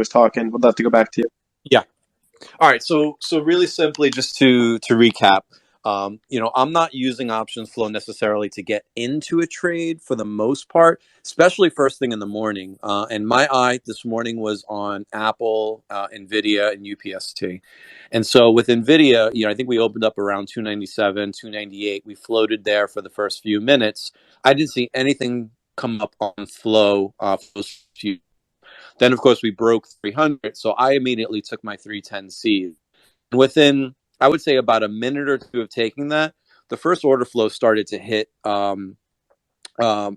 was talking. Would love to go back to you. Yeah. All right. So really simply, just to recap, I'm not using options flow necessarily to get into a trade for the most part, especially first thing in the morning. And my eye this morning was on Apple, Nvidia, and UPST. And so with Nvidia, I think we opened up around 297, 298. We floated there for the first few minutes. I didn't see anything come up on flow for those few. Then, of course, we broke 300. So I immediately took my 310 seed. Within, I would say, about a minute or two of taking that, the first order flow started to hit my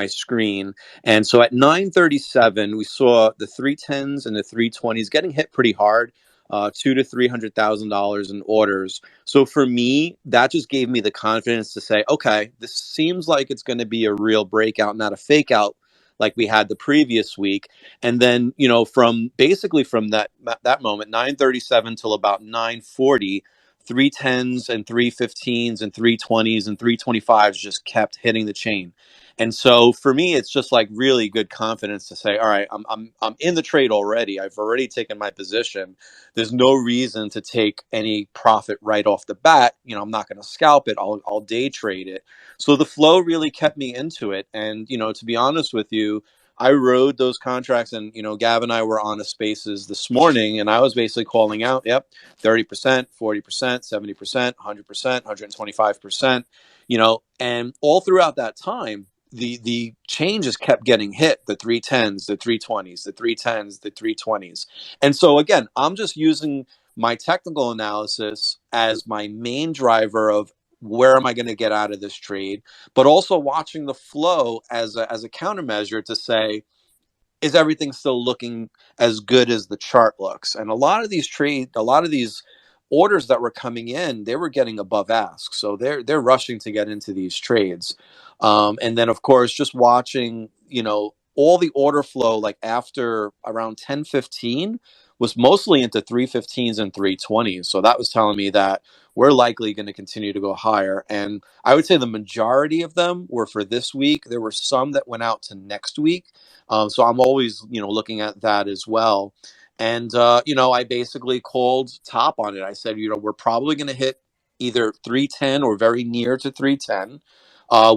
screen. And so at 9:37, we saw the 310s and the 320s getting hit pretty hard. $200,000 to $300,000 in orders. So for me, that just gave me the confidence to say, okay, this seems like it's going to be a real breakout, not a fake out like we had the previous week. And then, from that moment, 9:37 till about 9:40, 310s and 315s and 320s and 325s just kept hitting the chain. And so for me, it's just like really good confidence to say, all right, I'm in the trade already. I've already taken my position. There's no reason to take any profit right off the bat. I'm not going to scalp it. I'll day trade it. So the flow really kept me into it. And, to be honest with you, I rode those contracts, and Gav and I were on a Spaces this morning, and I was basically calling out, yep, 30%, 40%, 70%, 100%, 125%, and all throughout that time, the changes kept getting hit, the 310s, the 320s, the 310s, the 320s. And so again, I'm just using my technical analysis as my main driver of where am I going to get out of this trade, but also watching the flow as a countermeasure to say, is everything still looking as good as the chart looks? And a lot of these orders that were coming in, they were getting above ask. So they're rushing to get into these trades. And then, of course, just watching, all the order flow, like after around 10:15, was mostly into 315s and 320s. So that was telling me that we're likely going to continue to go higher. And I would say the majority of them were for this week. There were some that went out to next week. So I'm always, looking at that as well. And, I basically called top on it. I said, we're probably going to hit either 310 or very near to 310.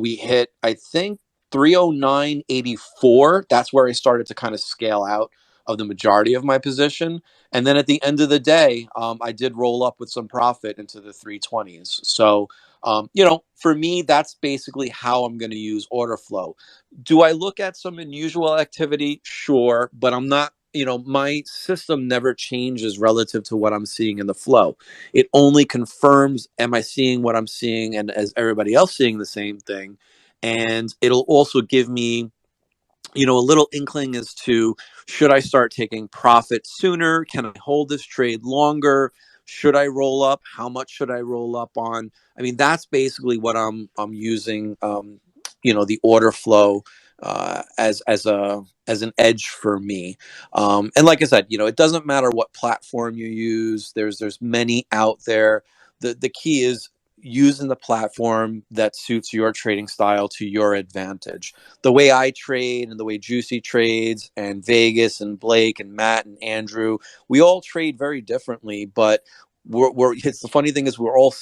We hit, I think, 309.84. That's where I started to kind of scale out of the majority of my position. And then at the end of the day, I did roll up with some profit into the 320s. So, for me, that's basically how I'm going to use order flow. Do I look at some unusual activity? Sure, but I'm not, my system never changes relative to what I'm seeing in the flow. It only confirms, am I seeing what I'm seeing, and is everybody else seeing the same thing? And it'll also give me, a little inkling as to, should I start taking profit sooner? Can I hold this trade longer? Should I roll up? How much should I roll up on? I mean, that's basically what I'm using, the order flow as an edge for me. And like I said, it doesn't matter what platform you use. There's many out there. The key is using the platform that suits your trading style to your advantage. The way I trade and the way Juicy trades, and Vegas and Blake and Matt and Andrew, we all trade very differently, but it's the funny thing is we're all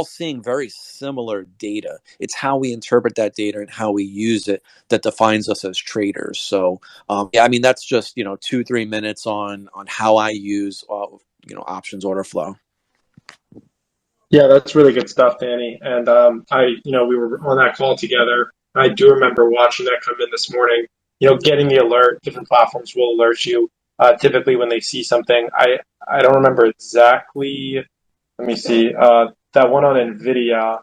seeing very similar data. It's how we interpret that data and how we use it that defines us as traders. So yeah, I mean, that's just 2-3 minutes on how I use options order flow. Yeah, that's really good stuff, Danny. And we were on that call together. I do remember watching that come in this morning. Getting the alert. Different platforms will alert you. Typically, when they see something, I don't remember exactly. Let me see. That one on Nvidia.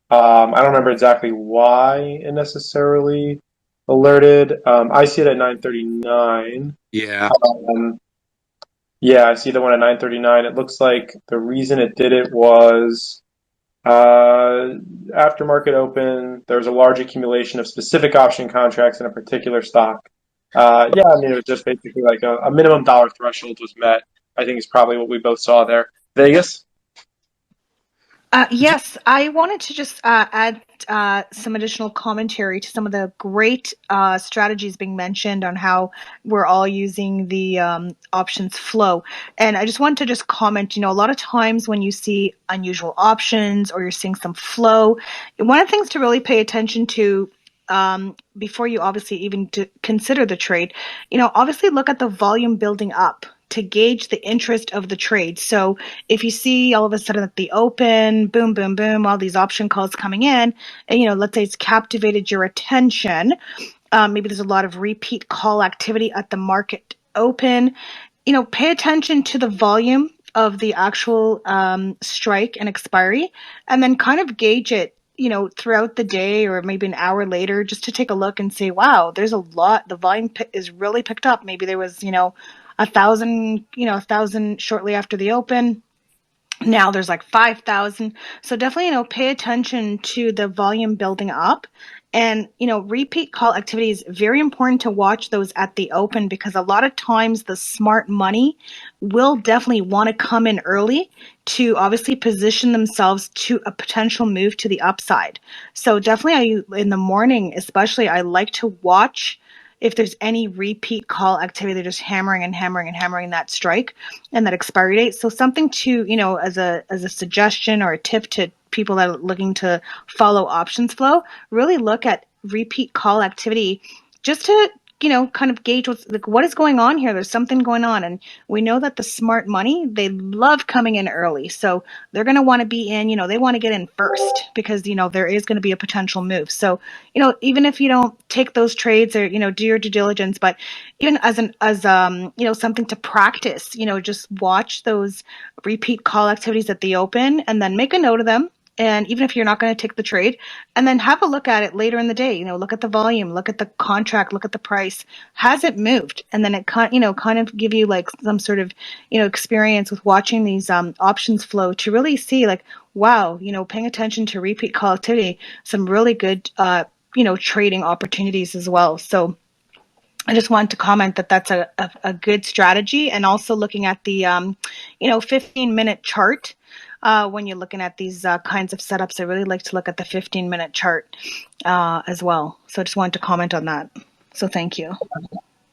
I don't remember exactly why it necessarily alerted. I see it at 9:39. Yeah. Yeah, I see the one at 9:39. It looks like the reason it did it was after market open, there was a large accumulation of specific option contracts in a particular stock. Yeah, I mean, it was just basically like a minimum dollar threshold was met. I think is probably what we both saw there. Vegas? Yes, I wanted to just add some additional commentary to some of the great strategies being mentioned on how we're all using the options flow. And I just wanted to just comment, a lot of times when you see unusual options or you're seeing some flow, one of the things to really pay attention to before you obviously even to consider the trade, obviously look at the volume building up to gauge the interest of the trade. So if you see all of a sudden at the open, boom, boom, boom, all these option calls coming in, and let's say it's captivated your attention, maybe there's a lot of repeat call activity at the market open, pay attention to the volume of the actual strike and expiry, and then kind of gauge it, throughout the day or maybe an hour later, just to take a look and say, wow, there's a lot, the volume is really picked up. Maybe there was, 1,000, 1,000 shortly after the open. Now there's like 5,000. So definitely, pay attention to the volume building up. And, repeat call activity is very important to watch those at the open, because a lot of times the smart money will definitely want to come in early to obviously position themselves to a potential move to the upside. So definitely in the morning, especially, I like to watch if there's any repeat call activity. They're just hammering and hammering and hammering that strike and that expiry date. So something to, as a suggestion or a tip to people that are looking to follow options flow, really look at repeat call activity just to, kind of gauge what's like, what is going on here. There's something going on. And we know that the smart money, they love coming in early. So they're going to want to be in, they want to get in first because, there is going to be a potential move. So, even if you don't take those trades or, do your due diligence, but even something to practice, just watch those repeat call activities at the open and then make a note of them. And even if you're not going to take the trade, and then have a look at it later in the day, look at the volume, look at the contract, look at the price. Has it moved? And then it kind of give you like some sort of, experience with watching these options flow to really see like, wow, paying attention to repeat call activity, some really good, trading opportunities as well. So I just wanted to comment that that's a good strategy. And also looking at the, 15-minute chart. When you're looking at these kinds of setups, I really like to look at the 15-minute chart as well. So I just wanted to comment on that. So thank you.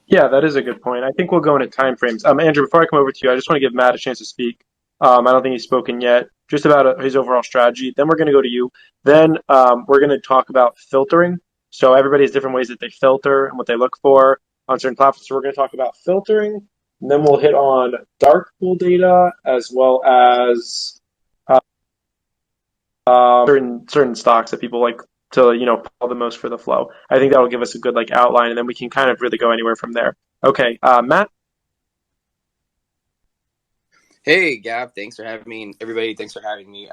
Yeah, that is a good point. I think we'll go into time frames. Andrew, before I come over to you, I just want to give Matt a chance to speak. I don't think he's spoken yet, just about his overall strategy. Then we're going to go to you. Then we're going to talk about filtering. So everybody has different ways that they filter and what they look for on certain platforms. So we're going to talk about filtering. And then we'll hit on dark pool data as well as certain stocks that people like to call the most for the flow. I think that will give us a good like outline, and then we can kind of really go anywhere from there. Okay, Matt. Hey, Gab, thanks for having me. Everybody, thanks for having me.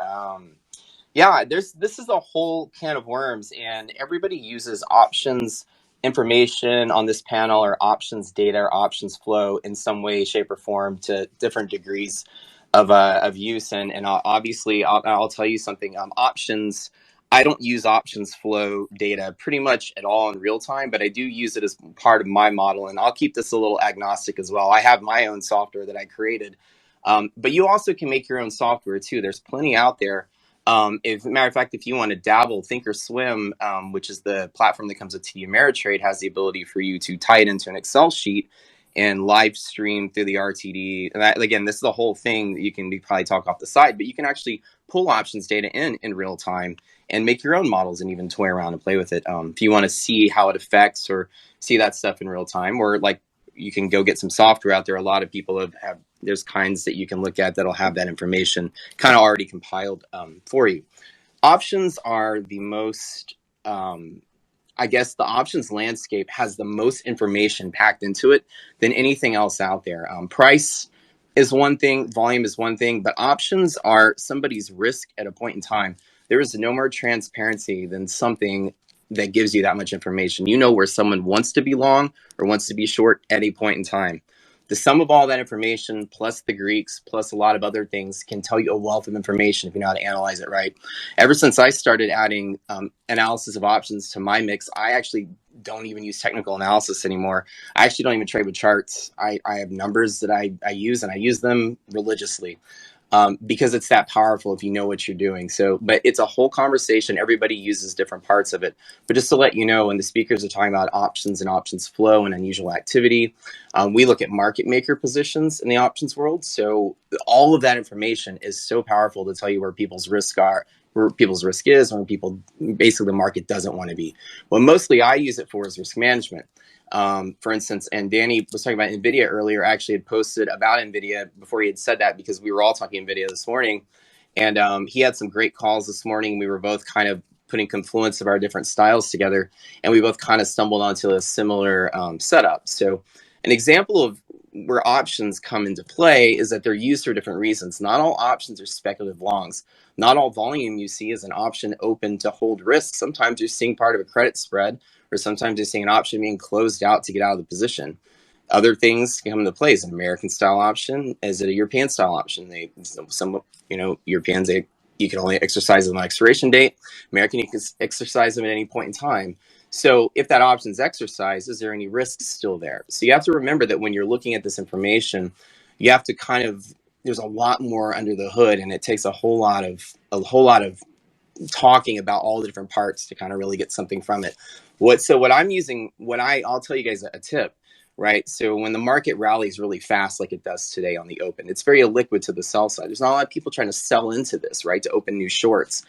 Yeah, this is a whole can of worms, and everybody uses options information on this panel or options data or options flow in some way, shape, or form to different degrees of use. And obviously, I'll tell you something. Options. I don't use options flow data pretty much at all in real time, but I do use it as part of my model, and I'll keep this a little agnostic as well. I have my own software that I created. But you also can make your own software too. There's plenty out there. If matter of fact, if you want to dabble, Thinkorswim, which is the platform that comes with TD Ameritrade, has the ability for you to tie it into an Excel sheet and live stream through the RTD. And that, again, this is the whole thing that you can probably talk off the side, but you can actually pull options data in real time and make your own models and even toy around and play with it. If you want to see how it affects or see that stuff in real time, or like you can go get some software out there. A lot of people have there's kinds that you can look at that'll have that information kind of already compiled for you. Options are the most, I guess the options landscape has the most information packed into it than anything else out there. Price is one thing, volume is one thing, but options are somebody's risk at a point in time. There is no more transparency than something that gives you that much information. You know where someone wants to be long or wants to be short at a point in time. The sum of all that information, plus the Greeks, plus a lot of other things, can tell you a wealth of information if you know how to analyze it right. Ever since I started adding analysis of options to my mix, I actually don't even use technical analysis anymore. I actually don't even trade with charts. I have numbers that I use, and I use them religiously. because it's that powerful if you know what you're doing. So, but it's a whole conversation. Everybody uses different parts of it. But just to let you know, when the speakers are talking about options and options flow and unusual activity, we look at market maker positions in the options world. So all of that information is so powerful to tell you where people's risks are, where people's risk is, and where people basically the market doesn't want to be. What mostly I use it for is risk management. For instance, and Danny was talking about NVIDIA earlier. I actually had posted about NVIDIA before he had said that because we were all talking NVIDIA this morning. And he had some great calls this morning. We were both kind of putting confluence of our different styles together. And we both kind of stumbled onto a similar setup. So an example of where options come into play is that they're used for different reasons. Not all options are speculative longs. Not all volume you see is an option open to hold risk. Sometimes you're seeing part of a credit spread, or sometimes you're seeing an option being closed out to get out of the position. Other things come into play. Is an American style option? Is it a European style option? Some Europeans, you can only exercise them on expiration date. American, you can exercise them at any point in time. So if that option is exercised, is there any risks still there? So you have to remember that when you're looking at this information, you have to there's a lot more under the hood, and it takes a whole lot of talking about all the different parts to kind of really get something from it. What I'm using, I'll tell you guys a tip, right? So when the market rallies really fast, like it does today on the open, it's very illiquid to the sell side. There's not a lot of people trying to sell into this, right? To open new shorts.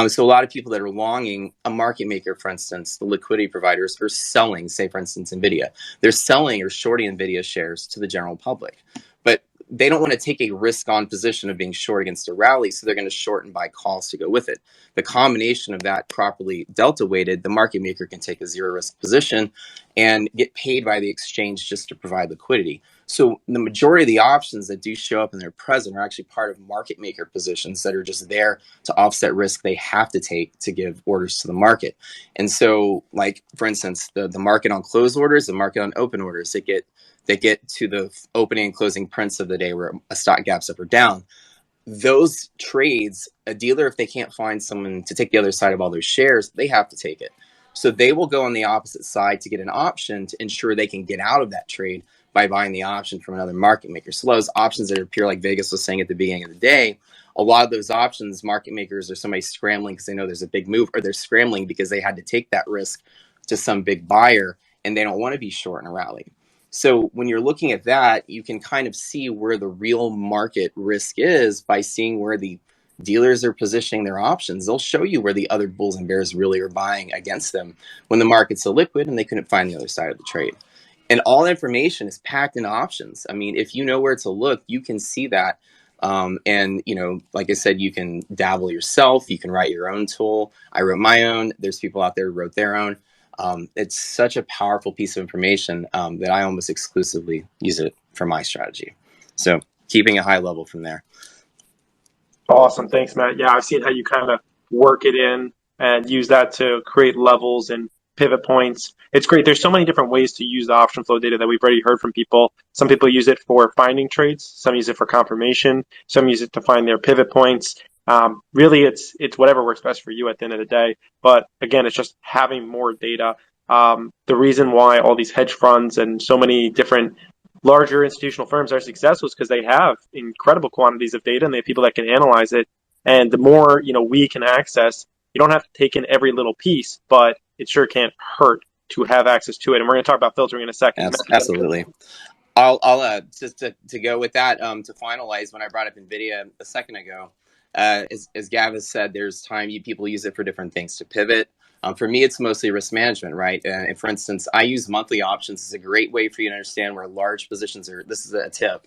So a lot of people that are longing a market maker, for instance, the liquidity providers are selling, say, for instance, NVIDIA. They're selling or shorting NVIDIA shares to the general public. But they don't want to take a risk-on position of being short against a rally, so they're going to short and buy calls to go with it. The combination of that properly delta weighted, the market maker can take a zero risk position and get paid by the exchange just to provide liquidity. So the majority of the options that do show up and they're present are actually part of market maker positions that are just there to offset risk they have to take to give orders to the market. And so, like, for instance, the market on close orders, the market on open orders, they get to the opening and closing prints of the day where a stock gaps up or down. Those trades, a dealer, if they can't find someone to take the other side of all those shares, they have to take it. So they will go on the opposite side to get an option to ensure they can get out of that trade by buying the option from another market maker. So those options that appear, like Vegas was saying at the beginning of the day, a lot of those options, market makers or somebody scrambling because they know there's a big move, or they're scrambling because they had to take that risk to some big buyer and they don't want to be short in a rally. So when you're looking at that, you can kind of see where the real market risk is by seeing where the dealers are positioning their options. They'll show you where the other bulls and bears really are buying against them when the market's so liquid and they couldn't find the other side of the trade. And all information is packed in options. I mean, if you know where to look, you can see that. And, like I said, you can dabble yourself. You can write your own tool. I wrote my own. There's people out there who wrote their own. It's such a powerful piece of information that I almost exclusively use it for my strategy. So keeping a high level from there. Awesome. Thanks, Matt. Yeah, I've seen how you kind of work it in and use that to create levels and pivot points. It's great. There's so many different ways to use the option flow data that we've already heard from people. Some people use it for finding trades. Some use it for confirmation. Some use it to find their pivot points. Really, it's whatever works best for you at the end of the day. But again, it's just having more data. The reason why all these hedge funds and so many different larger institutional firms are successful is because they have incredible quantities of data and they have people that can analyze it. And the more we can access, you don't have to take in every little piece, but it sure can't hurt to have access to it. And we're going to talk about filtering in a second. Absolutely. I'll just to go with that, to finalize, when I brought up NVIDIA a second ago, as Gav has said, there's people use it for different things to pivot. For me, it's mostly risk management, right? And for instance, I use monthly options. It's a great way for you to understand where large positions are. This is a tip.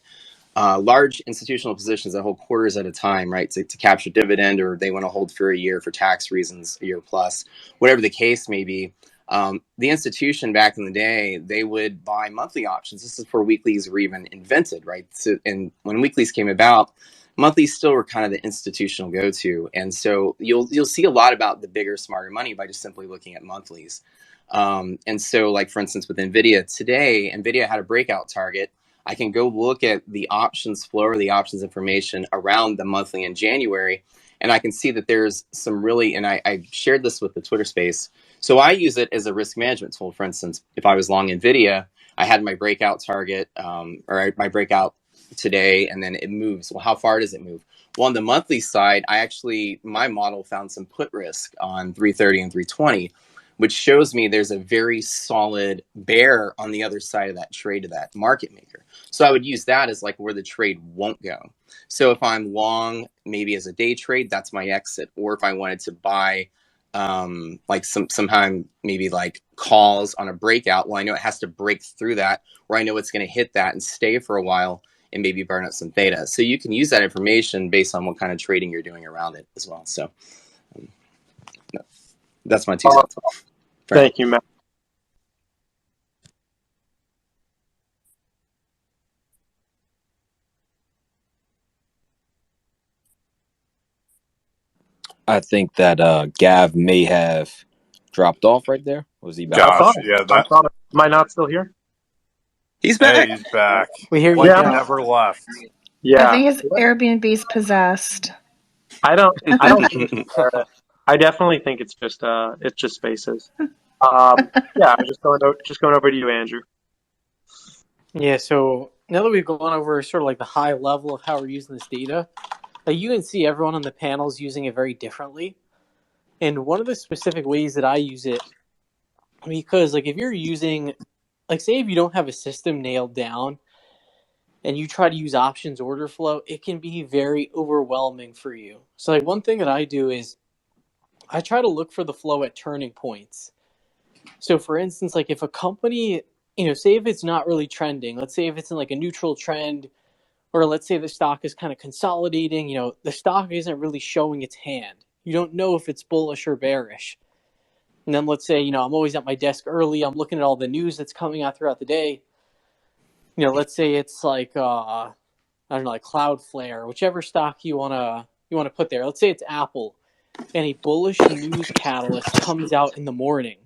Large institutional positions that hold quarters at a time, right, to capture dividend, or they want to hold for a year for tax reasons, a year plus, whatever the case may be. The institution back in the day, they would buy monthly options. This is before weeklies were even invented, right? So, and when weeklies came about, monthlies still were kind of the institutional go-to. And so you'll see a lot about the bigger, smarter money by just simply looking at monthlies. And so, like, for instance, with NVIDIA today, NVIDIA had a breakout target. I can go look at the options flow or the options information around the monthly in January, and I can see that there's some really, and I shared this with the Twitter space. So I use it as a risk management tool. For instance, if I was long NVIDIA, I had my breakout target, or my breakout today, and then it moves. Well, how far does it move? Well, on the monthly side, my model found some put risk on 330 and 320, which shows me there's a very solid bear on the other side of that trade of that market maker. So I would use that as like where the trade won't go. So if I'm long, maybe as a day trade, that's my exit. Or if I wanted to buy like sometime maybe like calls on a breakout, well, I know it has to break through that, or I know it's going to hit that and stay for a while and maybe burn up some theta. So you can use that information based on what kind of trading you're doing around it as well. So that's my 2 cents. Thank you, Matt. I think that Gav may have dropped off right there. Was he back? Gosh, yeah, I thought it. Am I not still here? He's back. Hey, he's back. We hear you. Like Yeah. he never left. Yeah. I think his Airbnb's possessed. I don't think it's, I definitely think it's just spaces. Yeah, I was just going over to you, Andrew. Yeah, so now that we've gone over sort of like the high level of how we're using this data, like you can see everyone on the panel is using it very differently. And one of the specific ways that I use it, because like if you're using, like say if you don't have a system nailed down and you try to use options order flow, it can be very overwhelming for you. So like one thing that I do is I try to look for the flow at turning points. So for instance, like if a company, say if it's not really trending, let's say if it's in like a neutral trend, or let's say the stock is kind of consolidating, the stock isn't really showing its hand. You don't know if it's bullish or bearish. And then let's say, I'm always at my desk early. I'm looking at all the news that's coming out throughout the day. Let's say it's like, I don't know, like Cloudflare, whichever stock you want to put there. Let's say it's Apple and a bullish news catalyst comes out in the morning.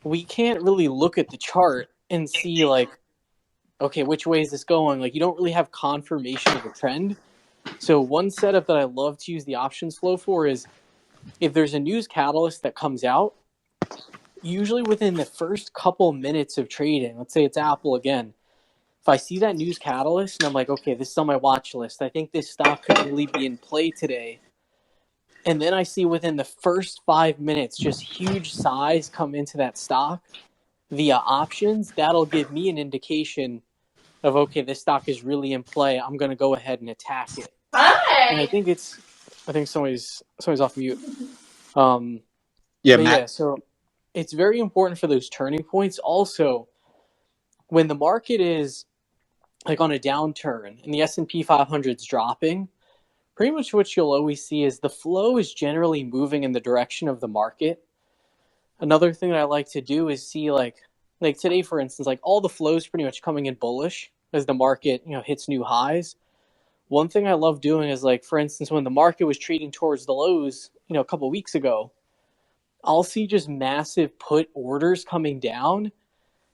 We can't really look at the chart and see like, okay, which way is this going? Like you don't really have confirmation of a trend. So one setup that I love to use the options flow for is if there's a news catalyst that comes out, usually within the first couple minutes of trading, let's say it's Apple again, if I see that news catalyst and I'm like, okay, this is on my watch list, I think this stock could really be in play today. And then I see within the first 5 minutes just huge size come into that stock via options, that'll give me an indication of, okay, this stock is really in play. I'm going to go ahead and attack it. Hi. And I think somebody's off mute. Yeah, But Matt. yeah, so it's very important for those turning points. Also, when the market is like on a downturn and the S&P 500 is dropping, pretty much what you'll always see is the flow is generally moving in the direction of the market. Another thing that I like to do is see like today, for instance, like all the flows pretty much coming in bullish as the market, hits new highs. One thing I love doing is like, for instance, when the market was trading towards the lows, a couple of weeks ago, I'll see just massive put orders coming down.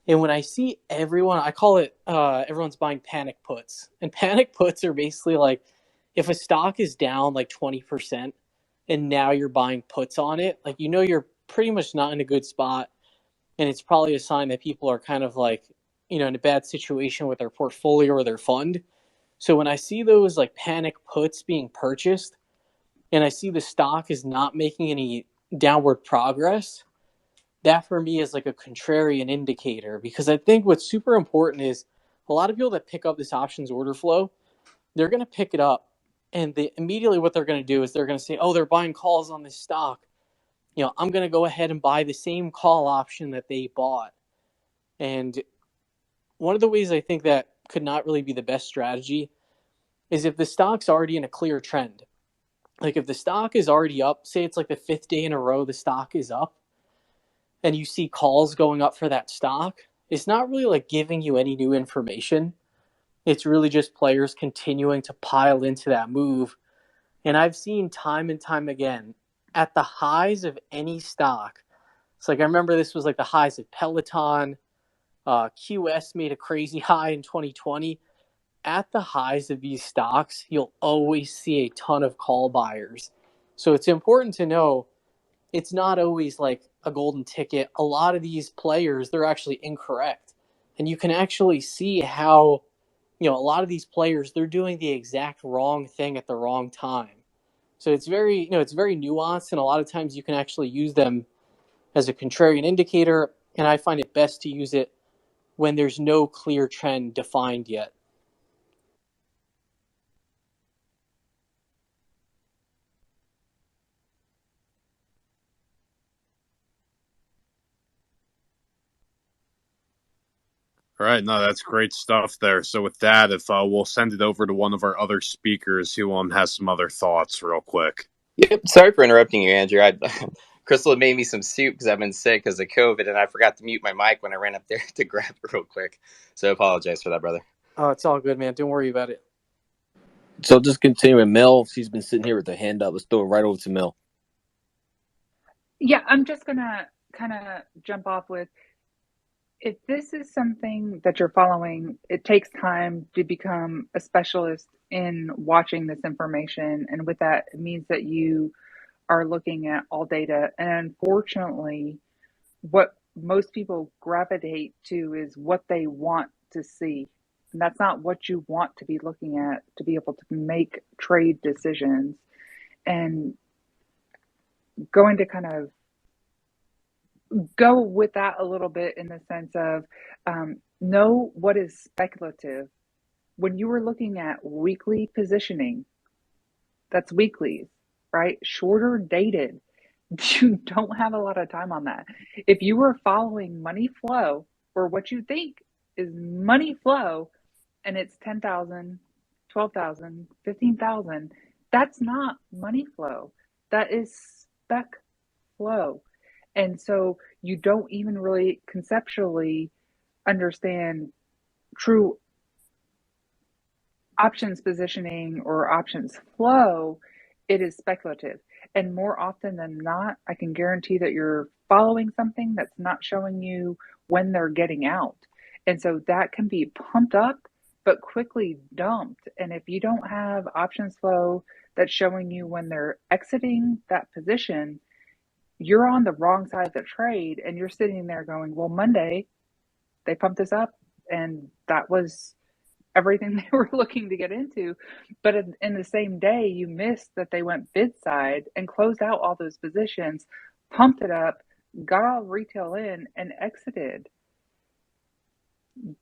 And when I see everyone, I call it everyone's buying panic puts. And panic puts are basically like if a stock is down like 20% and now you're buying puts on it, like you're pretty much not in a good spot. And it's probably a sign that people are kind of like, in a bad situation with their portfolio or their fund. So when I see those like panic puts being purchased and I see the stock is not making any downward progress, that for me is like a contrarian indicator, because I think what's super important is a lot of people that pick up this options order flow, they're going to pick it up and immediately what they're going to do is they're going to say, oh, they're buying calls on this stock. I'm going to go ahead and buy the same call option that they bought. And one of the ways I think that could not really be the best strategy is if the stock's already in a clear trend. Like if the stock is already up, say it's like the 5th day in a row the stock is up, and you see calls going up for that stock, it's not really like giving you any new information. It's really just players continuing to pile into that move. And I've seen time and time again at the highs of any stock. It's like I remember this was like the highs of Peloton. QS made a crazy high in 2020. At the highs of these stocks, you'll always see a ton of call buyers. So it's important to know it's not always like a golden ticket. A lot of these players, they're actually incorrect. And you can actually see how a lot of these players, they're doing the exact wrong thing at the wrong time. So it's very, it's very nuanced, and a lot of times you can actually use them as a contrarian indicator, and I find it best to use it when there's no clear trend defined yet. All right, no, that's great stuff there. So with that, if we'll send it over to one of our other speakers who has some other thoughts real quick. Yep. Sorry for interrupting you, Andrew. Crystal had made me some soup because I've been sick because of COVID, and I forgot to mute my mic when I ran up there to grab it real quick. So I apologize for that, brother. Oh, it's all good, man. Don't worry about it. So just continuing, Mel, she's been sitting here with her hand up. Let's throw it right over to Mel. Yeah, I'm just going to kind of jump off with, if this is something that you're following, it takes time to become a specialist in watching this information. And with that, it means that you are looking at all data. And unfortunately, what most people gravitate to is what they want to see. And that's not what you want to be looking at to be able to make trade decisions. And going to kind of go with that a little bit in the sense of know what is speculative. When you were looking at weekly positioning, that's weeklies, right? Shorter dated. You don't have a lot of time on that. If you were following money flow, or what you think is money flow, and it's 10,000, 12,000, 15,000, that's not money flow. That is spec flow. And so you don't even really conceptually understand true options positioning or options flow. It is speculative. And more often than not, I can guarantee that you're following something that's not showing you when they're getting out. And so that can be pumped up, but quickly dumped. And if you don't have options flow that's showing you when they're exiting that position, you're on the wrong side of the trade, and you're sitting there going, well, Monday they pumped this up and that was everything they were looking to get into. But in the same day, you missed that they went bid side and closed out all those positions, pumped it up, got all retail in, and exited.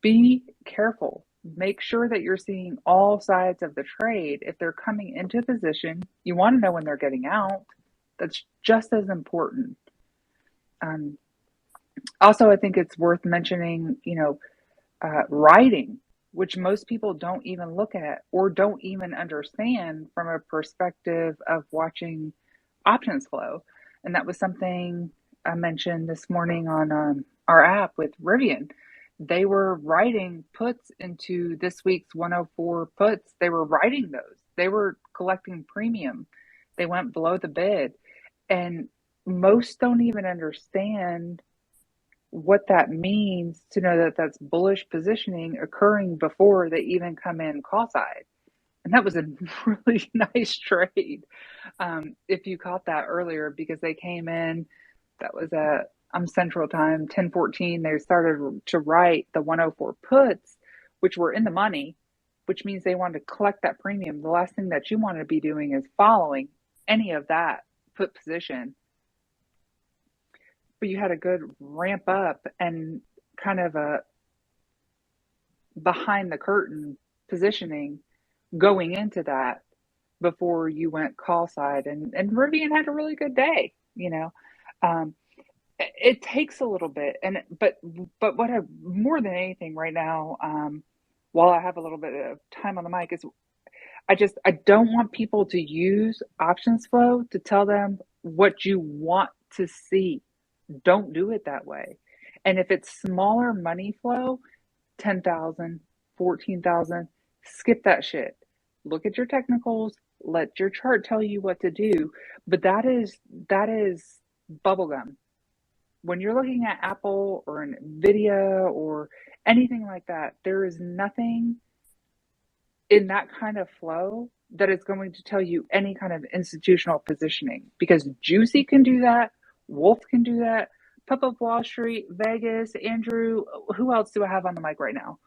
Be careful. Make sure that you're seeing all sides of the trade. If they're coming into a position, you want to know when they're getting out. That's just as important. Also, I think it's worth mentioning, writing, which most people don't even look at or don't even understand from a perspective of watching options flow. And that was something I mentioned this morning on our app with Rivian. They were writing puts into this week's 104 puts. They were writing those. They were collecting premium. They went below the bid. And most don't even understand what that means to know that that's bullish positioning occurring before they even come in call side. And that was a really nice trade. If you caught that earlier, because they came in, that was at Central Time, 10:14. They started to write the 104 puts, which were in the money, which means they wanted to collect that premium. The last thing that you want to be doing is following any of that put position. But you had a good ramp up and kind of a behind the curtain positioning going into that before you went call side. And Rivian had a really good day, it takes a little bit. But what I, more than anything right now, while I have a little bit of time on the mic, is I don't want people to use options flow to tell them what you want to see. Don't do it that way. And if it's smaller money flow, 10,000, 14,000, skip that shit. Look at your technicals, let your chart tell you what to do. But that is bubblegum. When you're looking at Apple or Nvidia or anything like that, there is nothing in that kind of flow that is going to tell you any kind of institutional positioning, because Juicy can do that, Wolf can do that, Pup of Wall Street, Vegas, Andrew, who else do I have on the mic right now?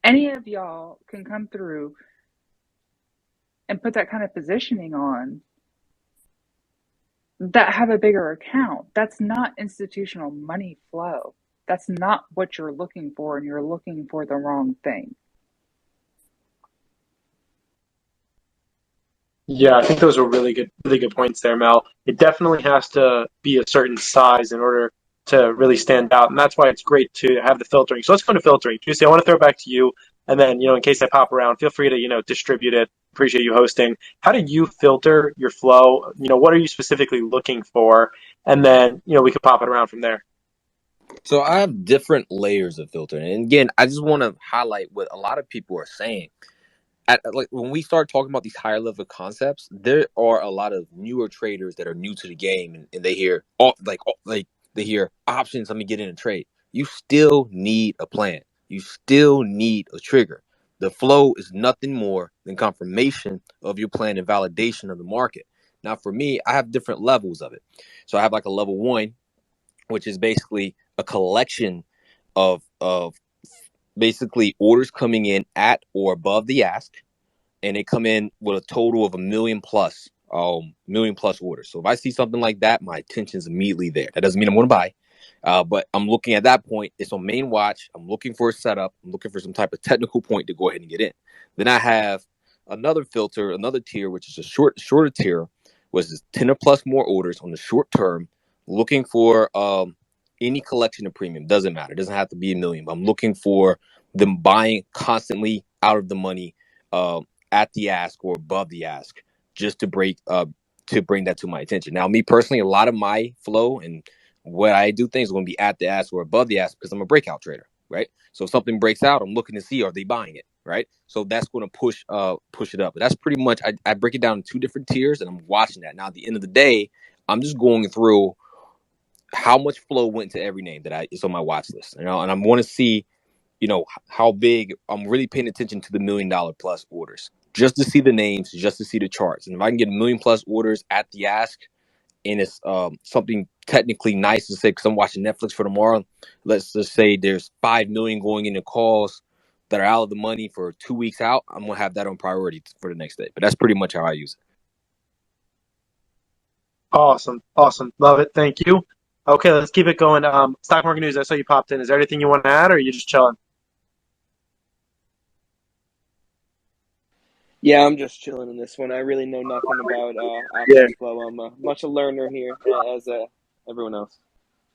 Any of y'all can come through and put that kind of positioning on that have a bigger account. That's not institutional money flow. That's not what you're looking for, and you're looking for the wrong thing. Yeah, I think those are really good points there, Mel. It definitely has to be a certain size in order to really stand out, and that's why it's great to have the filtering. So let's go to filtering. Juicy, I want to throw it back to you, and then in case I pop around, feel free to distribute it. Appreciate you hosting. How do you filter your flow? What are you specifically looking for? And then we could pop it around from there. So I have different layers of filtering. And again, I just want to highlight what a lot of people are saying. Like when we start talking about these higher level concepts, there are a lot of newer traders that are new to the game, and they hear like they hear options. Let me get in a trade. You still need a plan. You still need a trigger. The flow is nothing more than confirmation of your plan and validation of the market. Now, for me, I have different levels of it. So I have like a level one, which is basically a collection of basically orders coming in at or above the ask, and they come in with a total of a million plus orders. So if I see something like that, my attention is immediately there. That doesn't mean I'm going to buy, but I'm looking at that point. It's on main watch. I'm looking for a setup. I'm looking for some type of technical point to go ahead and get in. Then I have another filter, another tier, which is a shorter tier, which is 10 or plus more orders on the short term, looking for any collection of premium. Doesn't matter. It doesn't have to be a million, but I'm looking for them buying constantly out of the money, at the ask or above the ask, just to bring that to my attention. Now, me personally, a lot of my flow and what I do things is going to be at the ask or above the ask because I'm a breakout trader, right? So if something breaks out, I'm looking to see, are they buying it, right? So that's going to push it up. But that's pretty much, I break it down in two different tiers, and I'm watching that. Now, at the end of the day, I'm just going through how much flow went to every name that is on my watch list, and I want to see, how big. I'm really paying attention to the $1 million plus orders, just to see the names, just to see the charts. And if I can get a million plus orders at the ask, and it's something technically nice to say, because I'm watching Netflix for tomorrow, let's just say there's 5 million going into calls that are out of the money for 2 weeks out, I'm going to have that on priority for the next day. But that's pretty much how I use it. Awesome. Love it. Thank you. Okay, let's keep it going. Stock market news, I saw you popped in. Is there anything you want to add, or are you just chilling? Yeah, I'm just chilling in this one. I really know nothing about Yeah. options flow. I'm much a learner here, as everyone else.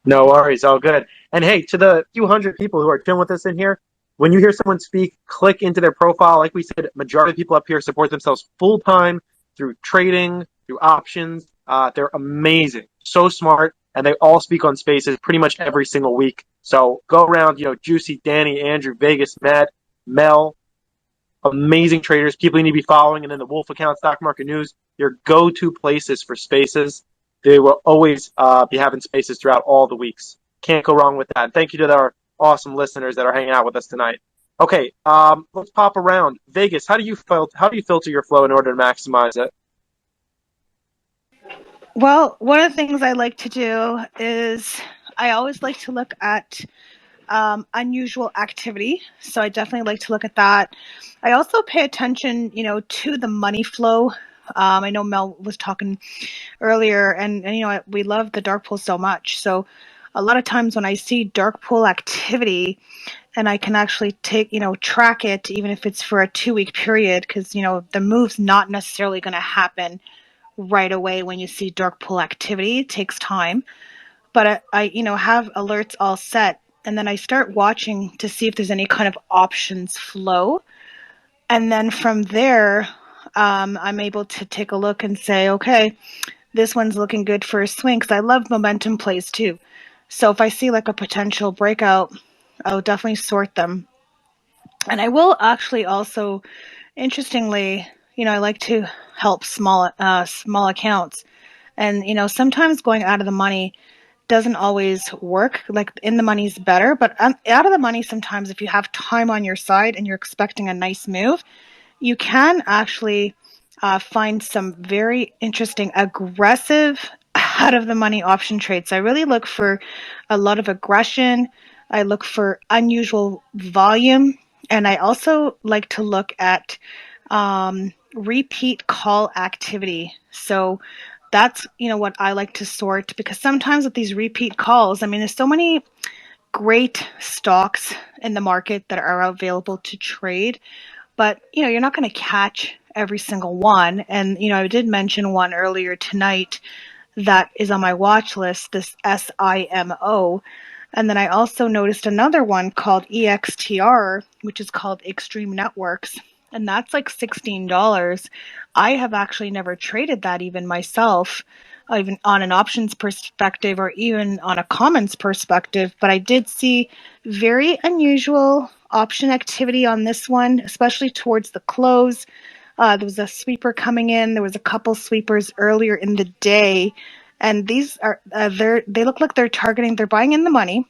No worries, all good. And hey, to the few hundred people who are chilling with us in here, when you hear someone speak, click into their profile. Like we said, majority of people up here support themselves full time through trading, through options. They're amazing, so smart, and they all speak on spaces pretty much every single week. So go around, Juicy, Danny, Andrew, Vegas, Matt, Mel, amazing traders, people you need to be following, and then the Wolf account, Stock Market News, your go-to places for spaces. They will always be having spaces throughout all the weeks. Can't go wrong with that. Thank you to our awesome listeners that are hanging out with us tonight. Okay, let's pop around. Vegas, how do you filter your flow in order to maximize it? Well, one of the things I like to do is I always like to look at unusual activity. So I definitely like to look at that. I also pay attention, to the money flow. I know Mel was talking earlier, and we love the dark pool so much. So a lot of times when I see dark pool activity, and I can actually track it, even if it's for a 2-week period, because the move's not necessarily going to happen right away when you see dark pool activity. It takes time, but I have alerts all set, and then I start watching to see if there's any kind of options flow, and then from there, I'm able to take a look and say, okay, this one's looking good for a swing, because I love momentum plays too. So if I see like a potential breakout, I'll definitely sort them. And I will actually also, interestingly, I like to help small accounts. And sometimes going out of the money doesn't always work. Like in the money is better, but out of the money, sometimes if you have time on your side and you're expecting a nice move, you can actually find some very interesting, aggressive out of the money option trades. I really look for a lot of aggression. I look for unusual volume. And I also like to look at repeat call activity. So that's what I like to sort, because sometimes with these repeat calls, I mean, there's so many great stocks in the market that are available to trade, but you're not going to catch every single one. And I did mention one earlier tonight that is on my watch list, this SIMO. And then I also noticed another one called EXTR, which is called Extreme Networks. And that's like $16. I have actually never traded that even myself, even on an options perspective or even on a commons perspective. But I did see very unusual option activity on this one, especially towards the close. There was a sweeper coming in. There was a couple sweepers earlier in the day, and these are they look like they're buying in the money,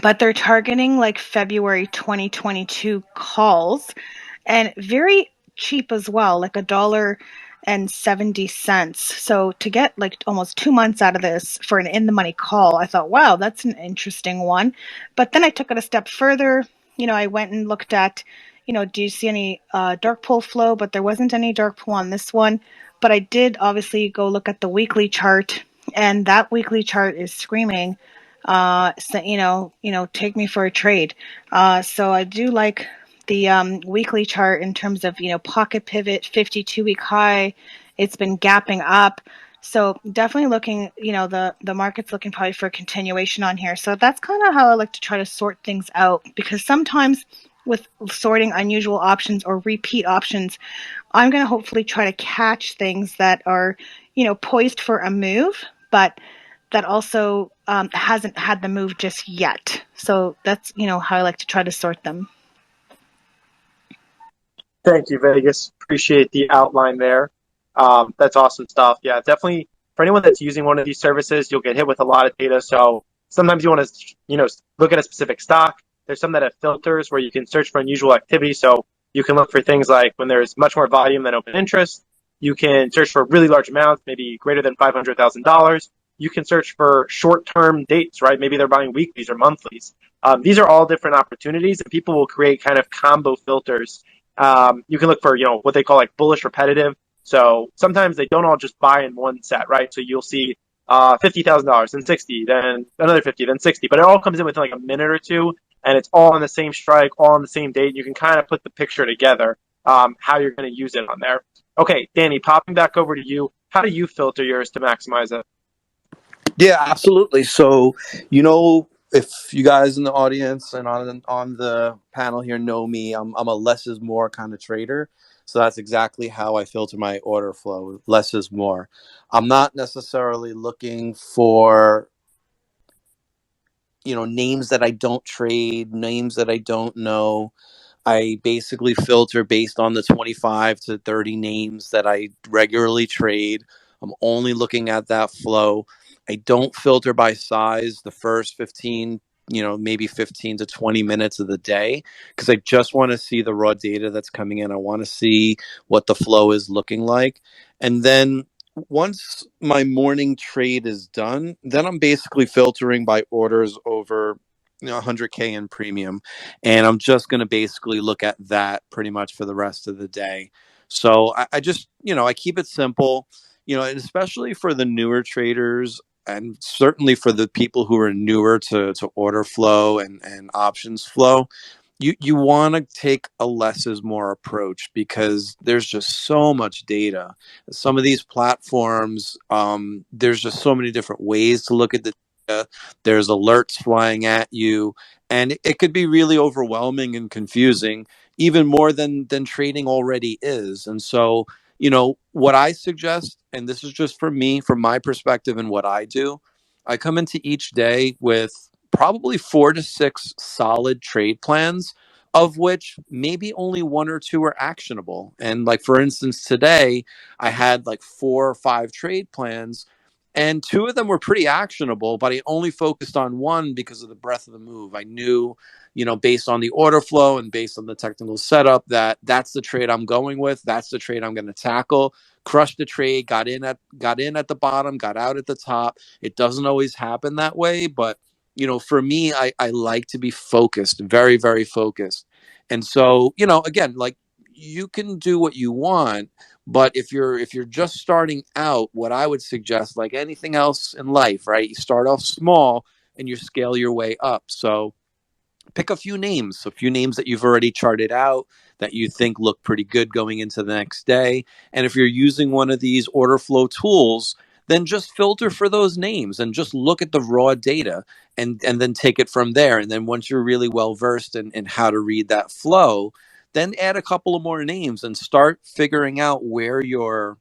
but they're targeting like February 2022 calls, and very cheap as well, like $1.70. So to get like almost 2 months out of this for an in the money call, I thought, wow, that's an interesting one. But then I took it a step further. I went and looked at, do you see any dark pool flow? But there wasn't any dark pool on this one. But I did obviously go look at the weekly chart, and that weekly chart is screaming, so, take me for a trade. So I do like the weekly chart in terms of, pocket pivot, 52-week high. It's been gapping up. So definitely looking, the market's looking probably for a continuation on here. So that's kind of how I like to try to sort things out, because sometimes with sorting unusual options or repeat options, I'm going to hopefully try to catch things that are, poised for a move, but that also hasn't had the move just yet. So that's, how I like to try to sort them. Thank you, Vegas. Appreciate the outline there. That's awesome stuff. Yeah, definitely. For anyone that's using one of these services, you'll get hit with a lot of data. So sometimes you want to, look at a specific stock. There's some that have filters where you can search for unusual activity. So you can look for things like when there's much more volume than open interest. You can search for really large amounts, maybe greater than $500,000. You can search for short-term dates, right? Maybe they're buying weeklies or monthlies. These are all different opportunities, and people will create kind of combo filters. You can look for, what they call like bullish repetitive. So sometimes they don't all just buy in one set, right? So you'll see $50,000, then 60, then another 50, then 60, but it all comes in within like a minute or two, and it's all on the same strike, all on the same date. You can kind of put the picture together, how you're going to use it on there. Okay, Danny, popping back over to you. How do you filter yours to maximize it? Yeah, absolutely. So, if you guys in the audience and on the panel here know me, I'm a less is more kind of trader. So that's exactly how I filter my order flow. Less is more. I'm not necessarily looking for, names that I don't trade, names that I don't know. I basically filter based on the 25 to 30 names that I regularly trade. I'm only looking at that flow. I don't filter by size the first 15, maybe 15 to 20 minutes of the day, because I just want to see the raw data that's coming in. I want to see what the flow is looking like. And then once my morning trade is done, then I'm basically filtering by orders over 100K in premium, and I'm just going to basically look at that pretty much for the rest of the day. So I just, I keep it simple, and especially for the newer traders, and certainly for the people who are newer to order flow and options flow. You want to take a less is more approach, because there's just so much data. Some of these platforms, there's just so many different ways to look at the data. There's alerts flying at you, and it could be really overwhelming and confusing, even more than trading already is. And so, what I suggest, and this is just for me, from my perspective and what I do, I come into each day with probably 4 to 6 solid trade plans, of which maybe only 1 or 2 are actionable. And like, for instance, today I had like 4 or 5 trade plans, and 2 of them were pretty actionable, but I only focused on one because of the breadth of the move. I knew, based on the order flow and based on the technical setup, that that's the trade I'm going with. That's the trade I'm going to tackle. Crushed the trade, got in at the bottom, got out at the top. It doesn't always happen that way, but for me, I like to be focused, very, very focused. And so, you know, again, like you can do what you want, but if you're just starting out, what I would suggest, like anything else in life, right? You start off small and you scale your way up. So pick a few names that you've already charted out that you think look pretty good going into the next day. And if you're using one of these order flow tools, then just filter for those names and just look at the raw data and then take it from there. And then once you're really well versed in how to read that flow, then add a couple of more names and start figuring out where your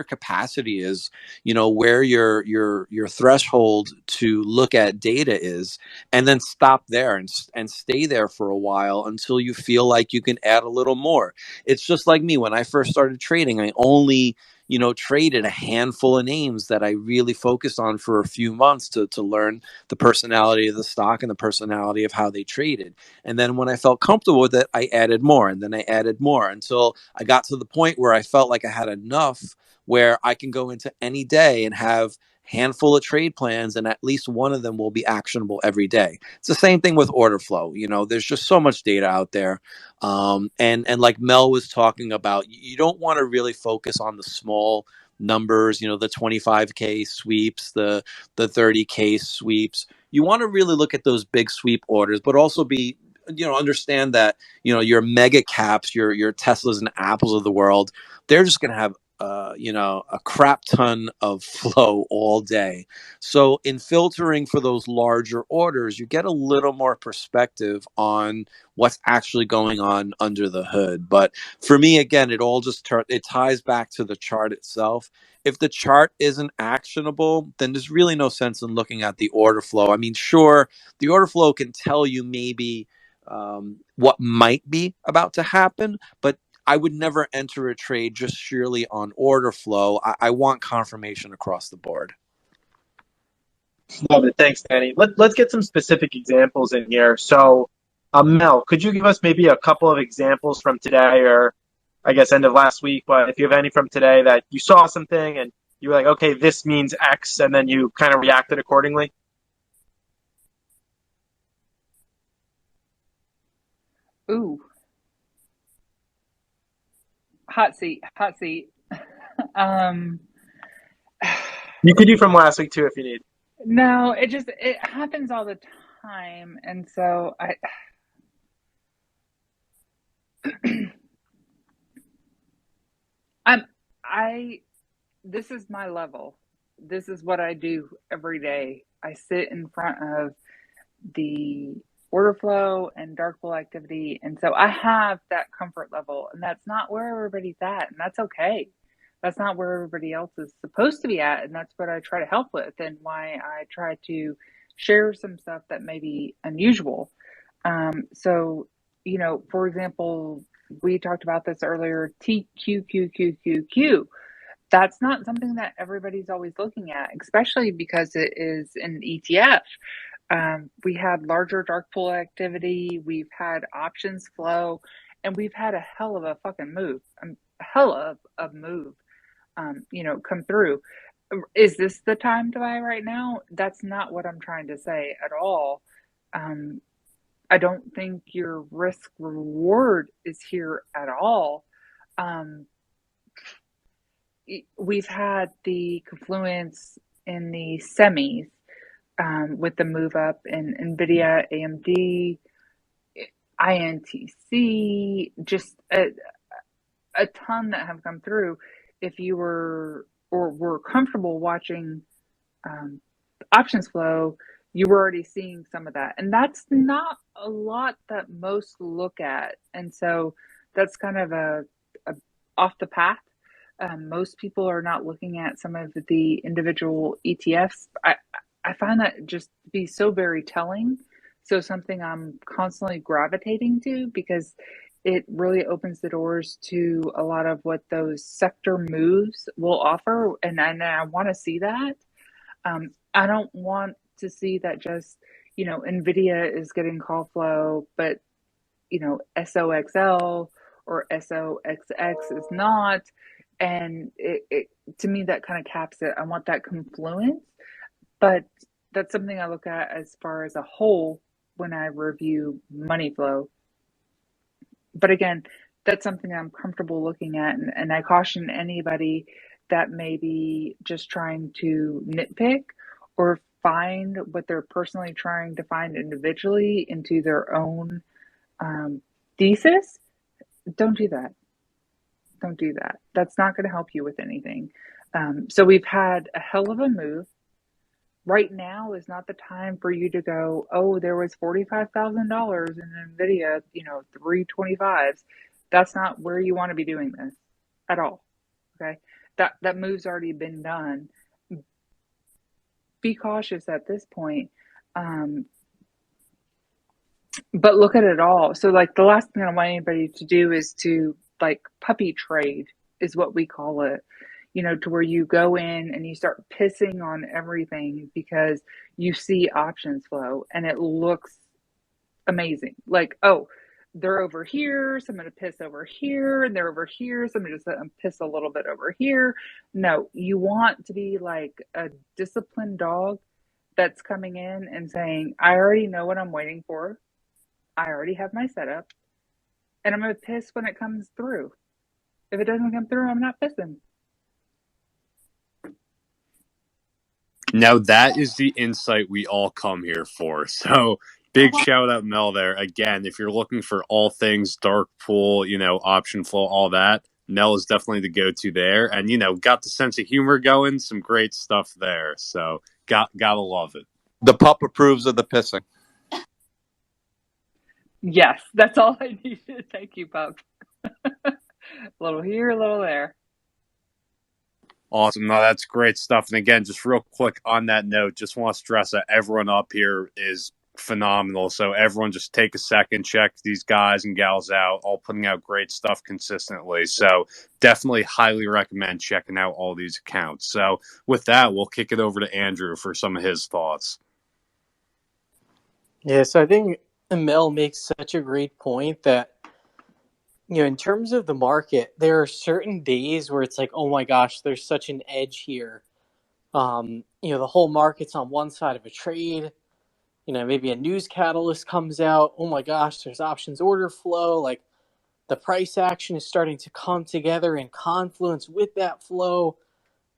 capacity is, you know, where your threshold to look at data is, and then stop there and stay there for a while until you feel like you can add a little more. It's just like me when I first started trading. I only, you know, traded a handful of names that I really focused on for a few months to learn the personality of the stock and the personality of how they traded. And then when I felt comfortable with it, I added more, and then I added more until I got to the point where I felt like I had enough where I can go into any day and have handful of trade plans, and at least one of them will be actionable every day. It's the same thing with order flow. You know, there's just so much data out there. And like Mel was talking about, you don't want to really focus on the small numbers, you know, the 25K sweeps, the 30K sweeps. You want to really look at those big sweep orders, but also be, you know, understand that, you know, your mega caps, your Teslas and Apples of the world, they're just going to have you know, a crap ton of flow all day. So in filtering for those larger orders, you get a little more perspective on what's actually going on under the hood. But for me, again, it all just it ties back to the chart itself. If the chart isn't actionable, then there's really no sense in looking at the order flow. I mean, sure, the order flow can tell you maybe what might be about to happen, but I would never enter a trade just surely on order flow. I want confirmation across the board. Love it. Thanks, Danny. Let's get some specific examples in here. So, Mel, could you give us maybe a couple of examples from today, or I guess end of last week, but if you have any from today that you saw something and you were like, okay, this means X, and then you kind of reacted accordingly? Ooh, hot seat, hot seat. um, You could do from last week too if you need. no, it happens all the time, and so I this is my level. This is what I do every day. I sit in front of the order flow and dark pool activity, and so I have that comfort level, and that's not where everybody's at, and that's okay. That's not where everybody else is supposed to be at, and that's what I try to help with, and why I try to share some stuff that may be unusual. So, you know, for example, we talked about this earlier, TQQQQQ. That's not something that everybody's always looking at, especially because it is an ETF. We had larger dark pool activity, we've had options flow, and we've had a hell of a fucking move, a hell of a move, you know, come through. Is this the time to buy right now? That's not what I'm trying to say at all. Um, I don't think your risk reward is here at all. Um, we've had the confluence in the semis, with the move up in NVIDIA, AMD, INTC, just a ton that have come through. If you were or were comfortable watching options flow, you were already seeing some of that. And that's not a lot that most look at. And so that's kind of a off the path. Most people are not looking at some of the individual ETFs. I find that just to be so very telling. So something I'm constantly gravitating to because it really opens the doors to a lot of what those sector moves will offer. And I want to see that. I don't want to see that just, you know, NVIDIA is getting call flow, but, you know, SOXL or SOXX is not. And it to me, that kind of caps it. I want that confluence, but that's something I look at as far as a whole when I review money flow. But again, that's something I'm comfortable looking at. And I caution anybody that may be just trying to nitpick or find what they're personally trying to find individually into their own thesis. Don't do that. Don't do that. That's not going to help you with anything. So we've had a hell of a move. Right now is not the time for you to go, oh, there was $45,000 in NVIDIA, 325s. That's not where you want to be doing this at all. Okay. That move's already been done. Be cautious at this point. But look at it all. So like the last thing I want anybody to do is to like puppy trade is what we call it. To where you go in and you start pissing on everything because you see options flow and it looks amazing. Like, oh, they're over here, so I'm going to piss over here, and they're over here, so I'm going to piss a little bit over here. No, you want to be like a disciplined dog that's coming in and saying, I already know what I'm waiting for. I already have my setup, and I'm going to piss when it comes through. If it doesn't come through, I'm not pissing. Now that is the insight we all come here for. So big shout out Mel there. Again, if you're looking for all things dark pool, option flow, all that, Mel is definitely the go-to there. And, got the sense of humor going, some great stuff there. So gotta love it. The pup approves of the pissing. Yes, that's all I needed. Thank you, Pup. A little here, a little there. Awesome. No, that's great stuff. And again, just real quick on that note, just want to stress that everyone up here is phenomenal. So everyone just take a second, check these guys and gals out, all putting out great stuff consistently. So definitely highly recommend checking out all these accounts. So with that, we'll kick it over to Andrew for some of his thoughts. Yeah, so I think Mel makes such a great point that, in terms of the market, there are certain days where it's like, oh my gosh, there's such an edge here. The whole market's on one side of a trade. Maybe a news catalyst comes out. Oh my gosh, there's options order flow. Like the price action is starting to come together in confluence with that flow.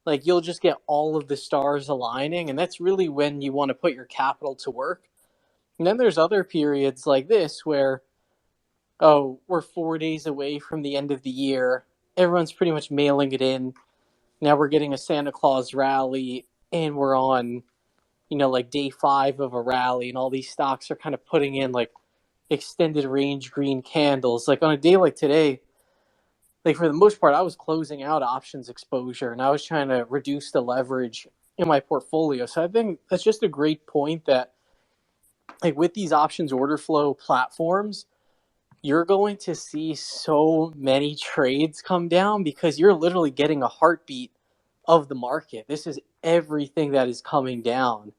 Like you'll just get all of the stars aligning. And that's really when you want to put your capital to work. And then there's other periods like this where, oh, we're 4 days away from the end of the year. Everyone's pretty much mailing it in. Now we're getting a Santa Claus rally and we're on, like day 5 of a rally, and all these stocks are kind of putting in like extended range green candles. Like on a day like today, like for the most part, I was closing out options exposure and I was trying to reduce the leverage in my portfolio. So I think that's just a great point that like with these options order flow platforms, you're going to see so many trades come down because you're literally getting a heartbeat of the market. This is everything that is coming down.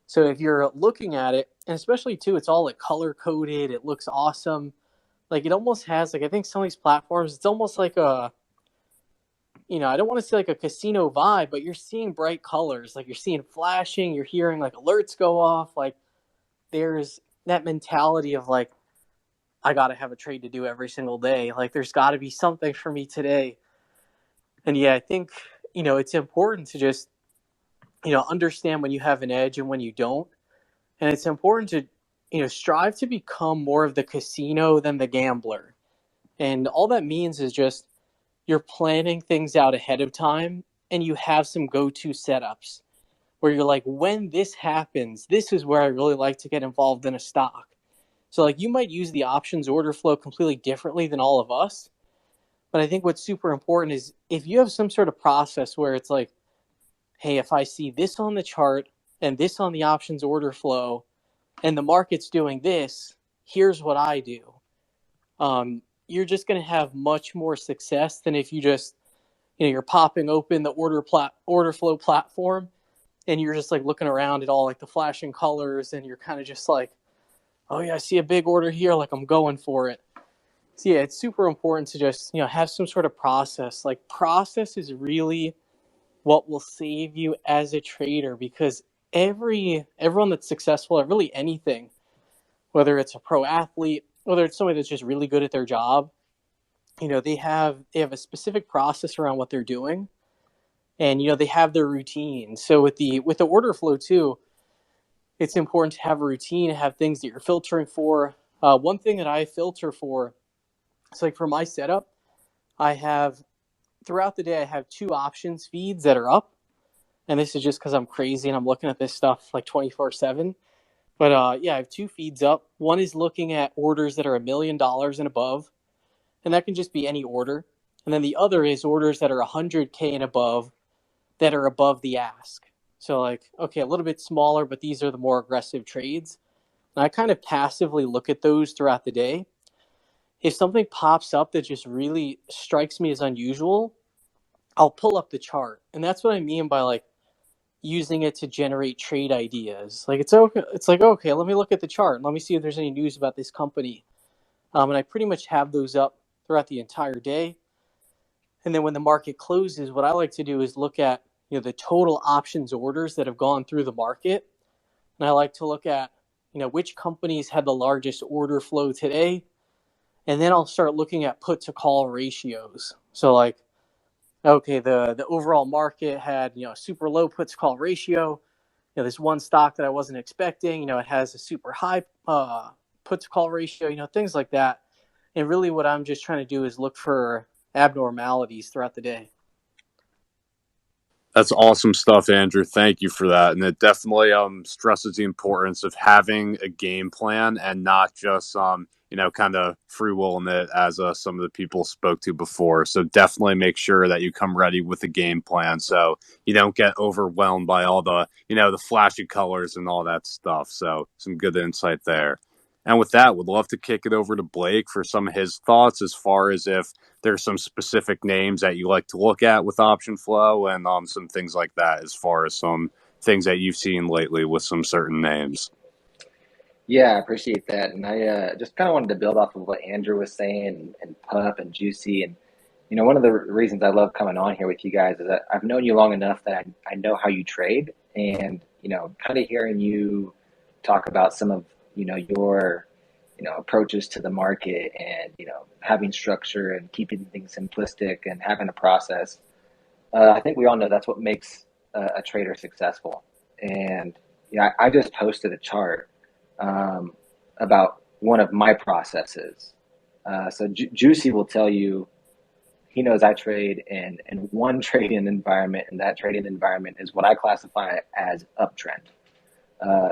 So if you're looking at it, and especially too, it's all like color coded, it looks awesome. Like it almost has like, I think some of these platforms, it's almost like a, I don't want to say like a casino vibe, but you're seeing bright colors. Like you're seeing flashing, you're hearing like alerts go off. Like there's that mentality of like, I got to have a trade to do every single day. Like there's got to be something for me today. And yeah, I think, it's important to just, understand when you have an edge and when you don't. And it's important to, strive to become more of the casino than the gambler. And all that means is just you're planning things out ahead of time and you have some go-to setups where you're like, when this happens, this is where I really like to get involved in a stock. So like you might use the options order flow completely differently than all of us. But I think what's super important is if you have some sort of process where it's like, hey, if I see this on the chart and this on the options order flow and the market's doing this, here's what I do. You're just going to have much more success than if you just, you're popping open the order flow platform and you're just like looking around at all like the flashing colors and you're kind of just like, oh yeah, I see a big order here, like I'm going for it. So yeah, it's super important to just, have some sort of process. Like process is really what will save you as a trader because everyone that's successful at really anything, whether it's a pro athlete, whether it's somebody that's just really good at their job, they have a specific process around what they're doing, and they have their routine. So with the order flow too, it's important to have a routine, have things that you're filtering for. One thing that I filter for, it's like for my setup, I have throughout the day I have 2 options feeds that are up, and this is just because I'm crazy and I'm looking at this stuff like 24/7. But yeah, I have 2 feeds up. One is looking at orders that are $1 million and above, and that can just be any order. And then the other is orders that are 100K and above that are above the ask. So like, okay, a little bit smaller, but these are the more aggressive trades. And I kind of passively look at those throughout the day. If something pops up that just really strikes me as unusual, I'll pull up the chart. And that's what I mean by like using it to generate trade ideas. Like it's okay. It's like, okay, let me look at the chart. Let me see if there's any news about this company. And I pretty much have those up throughout the entire day. And then when the market closes, what I like to do is look at the total options orders that have gone through the market. And I like to look at which companies had the largest order flow today. And then I'll start looking at put to call ratios. So like, okay, the overall market had a super low put to call ratio. This one stock that I wasn't expecting, it has a super high put to call ratio, things like that. And really what I'm just trying to do is look for abnormalities throughout the day. That's awesome stuff, Andrew. Thank you for that. And it definitely stresses the importance of having a game plan and not just kind of free willing it, as some of the people spoke to before. So definitely make sure that you come ready with a game plan so you don't get overwhelmed by all the the flashy colors and all that stuff. So some good insight there. And with that, would love to kick it over to Blake for some of his thoughts as far as if there's some specific names that you like to look at with option flow and some things like that, as far as some things that you've seen lately with some certain names. Yeah, I appreciate that. And I just kind of wanted to build off of what Andrew was saying and Pup and Juicy. And, one of the reasons I love coming on here with you guys is that I've known you long enough that I know how you trade. And, kind of hearing you talk about some of, your, approaches to the market and, having structure and keeping things simplistic and having a process. I think we all know that's what makes a trader successful. And, I just posted a chart about one of my processes. So Juicy will tell you he knows I trade in one trading environment, and that trading environment is what I classify as uptrend.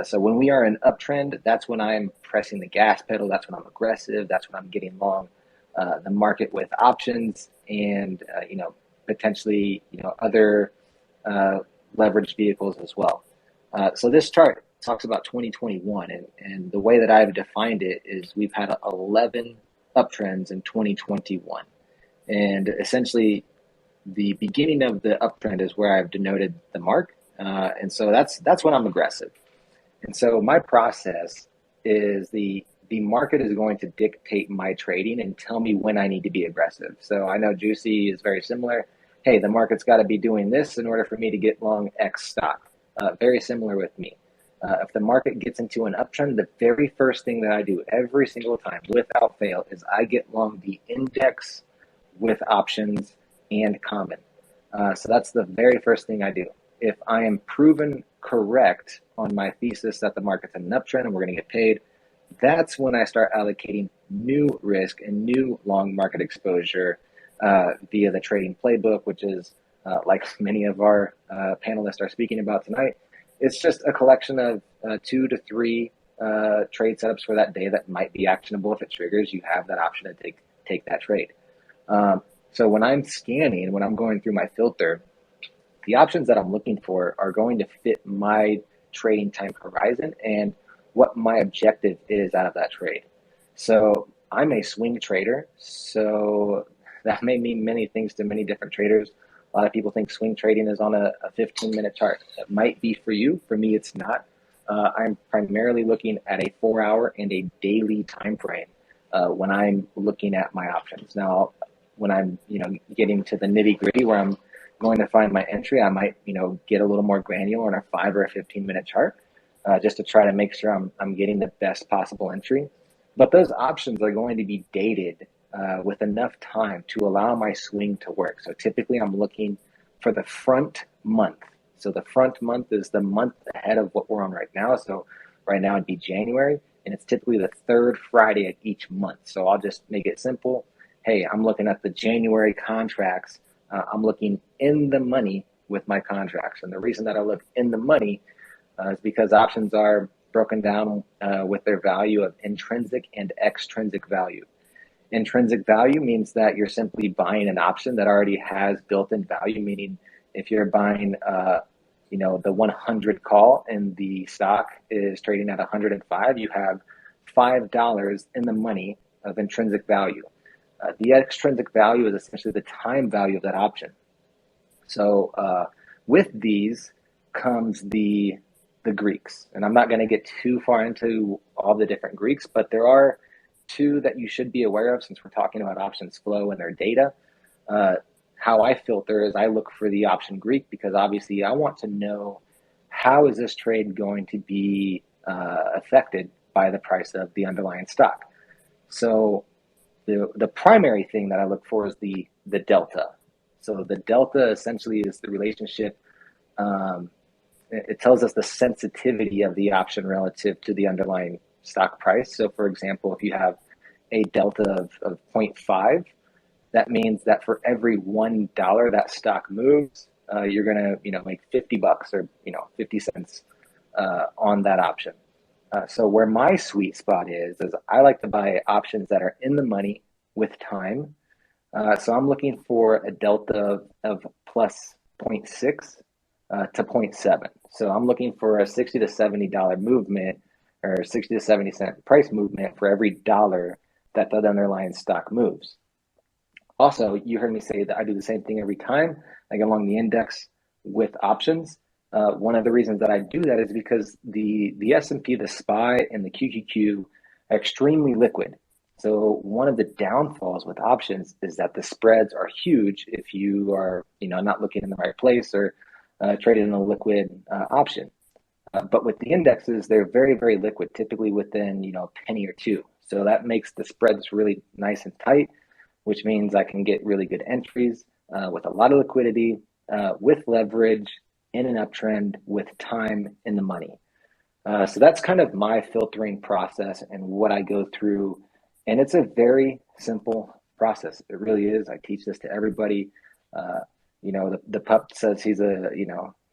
So when we are in uptrend, that's when I'm pressing the gas pedal. That's when I'm aggressive. That's when I'm getting long the market with options and potentially other leveraged vehicles as well. So this chart talks about 2021, and the way that I've defined it is we've had 11 uptrends in 2021, and essentially the beginning of the uptrend is where I've denoted the mark, and so that's when I'm aggressive. And so my process is the market is going to dictate my trading and tell me when I need to be aggressive. So I know Juicy is very similar. Hey, the market's got to be doing this in order for me to get long X stock. Very similar with me. If the market gets into an uptrend, the very first thing that I do every single time without fail is I get long the index with options and common. So that's the very first thing I do. If I am proven correct on my thesis that the market's in an uptrend and we're going to get paid, that's when I start allocating new risk and new long market exposure via the trading playbook, which is like many of our panelists are speaking about tonight. It's just a collection of 2 to 3 trade setups for that day that might be actionable. If it triggers, you have that option to take that trade. So when I'm scanning, when I'm going through my filter, the options that I'm looking for are going to fit my trading time horizon and what my objective is out of that trade. So I'm a swing trader, so that may mean many things to many different traders. A lot of people think swing trading is on a 15-minute chart. It might be for you. For me, it's not. I'm primarily looking at a 4-hour and a daily time frame when I'm looking at my options. Now, when I'm getting to the nitty-gritty where I'm going to find my entry, I might get a little more granular on a 5 or a 15-minute chart just to try to make sure I'm getting the best possible entry. But those options are going to be dated with enough time to allow my swing to work. So typically I'm looking for the front month. So the front month is the month ahead of what we're on right now. So right now it'd be January, and it's typically the third Friday of each month. So I'll just make it simple. Hey, I'm looking at the January contracts. I'm looking in the money with my contracts. And the reason that I look in the money is because options are broken down with their value of intrinsic and extrinsic value. Intrinsic value means that you're simply buying an option that already has built-in value, meaning if you're buying the 100 call and the stock is trading at 105, you have $5 in the money of intrinsic value. The extrinsic value is essentially the time value of that option. So with these comes the Greeks, and I'm not going to get too far into all the different Greeks, but there are two that you should be aware of since we're talking about options flow and their data. How I filter is I look for the option Greek because obviously I want to know how is this trade going to be affected by the price of the underlying stock. So the primary thing that I look for is the delta. So the delta essentially is the relationship. It tells us the sensitivity of the option relative to the underlying stock price. So for example, if you have a delta of 0.5, that means that for every $1 that stock moves, you're going to make $50 or 50 cents on that option. So where my sweet spot is I like to buy options that are in the money with time. So I'm looking for a delta of plus 0.6 to 0.7. So I'm looking for a $60 to $70 movement or 60 to 70 cent price movement for every dollar that the underlying stock moves. Also, you heard me say that I do the same thing every time I go along the index with options. One of the reasons that I do that is because the S&P, the SPY, and the QQQ are extremely liquid. So one of the downfalls with options is that the spreads are huge if you are not looking in the right place or trading in a liquid option. But with the indexes, they're very, very liquid, typically within a penny or two. So that makes the spreads really nice and tight, which means I can get really good entries with a lot of liquidity, with leverage, in an uptrend, with time in the money. So that's kind of my filtering process and what I go through. And it's a very simple process. It really is. I teach this to everybody. The pup says he's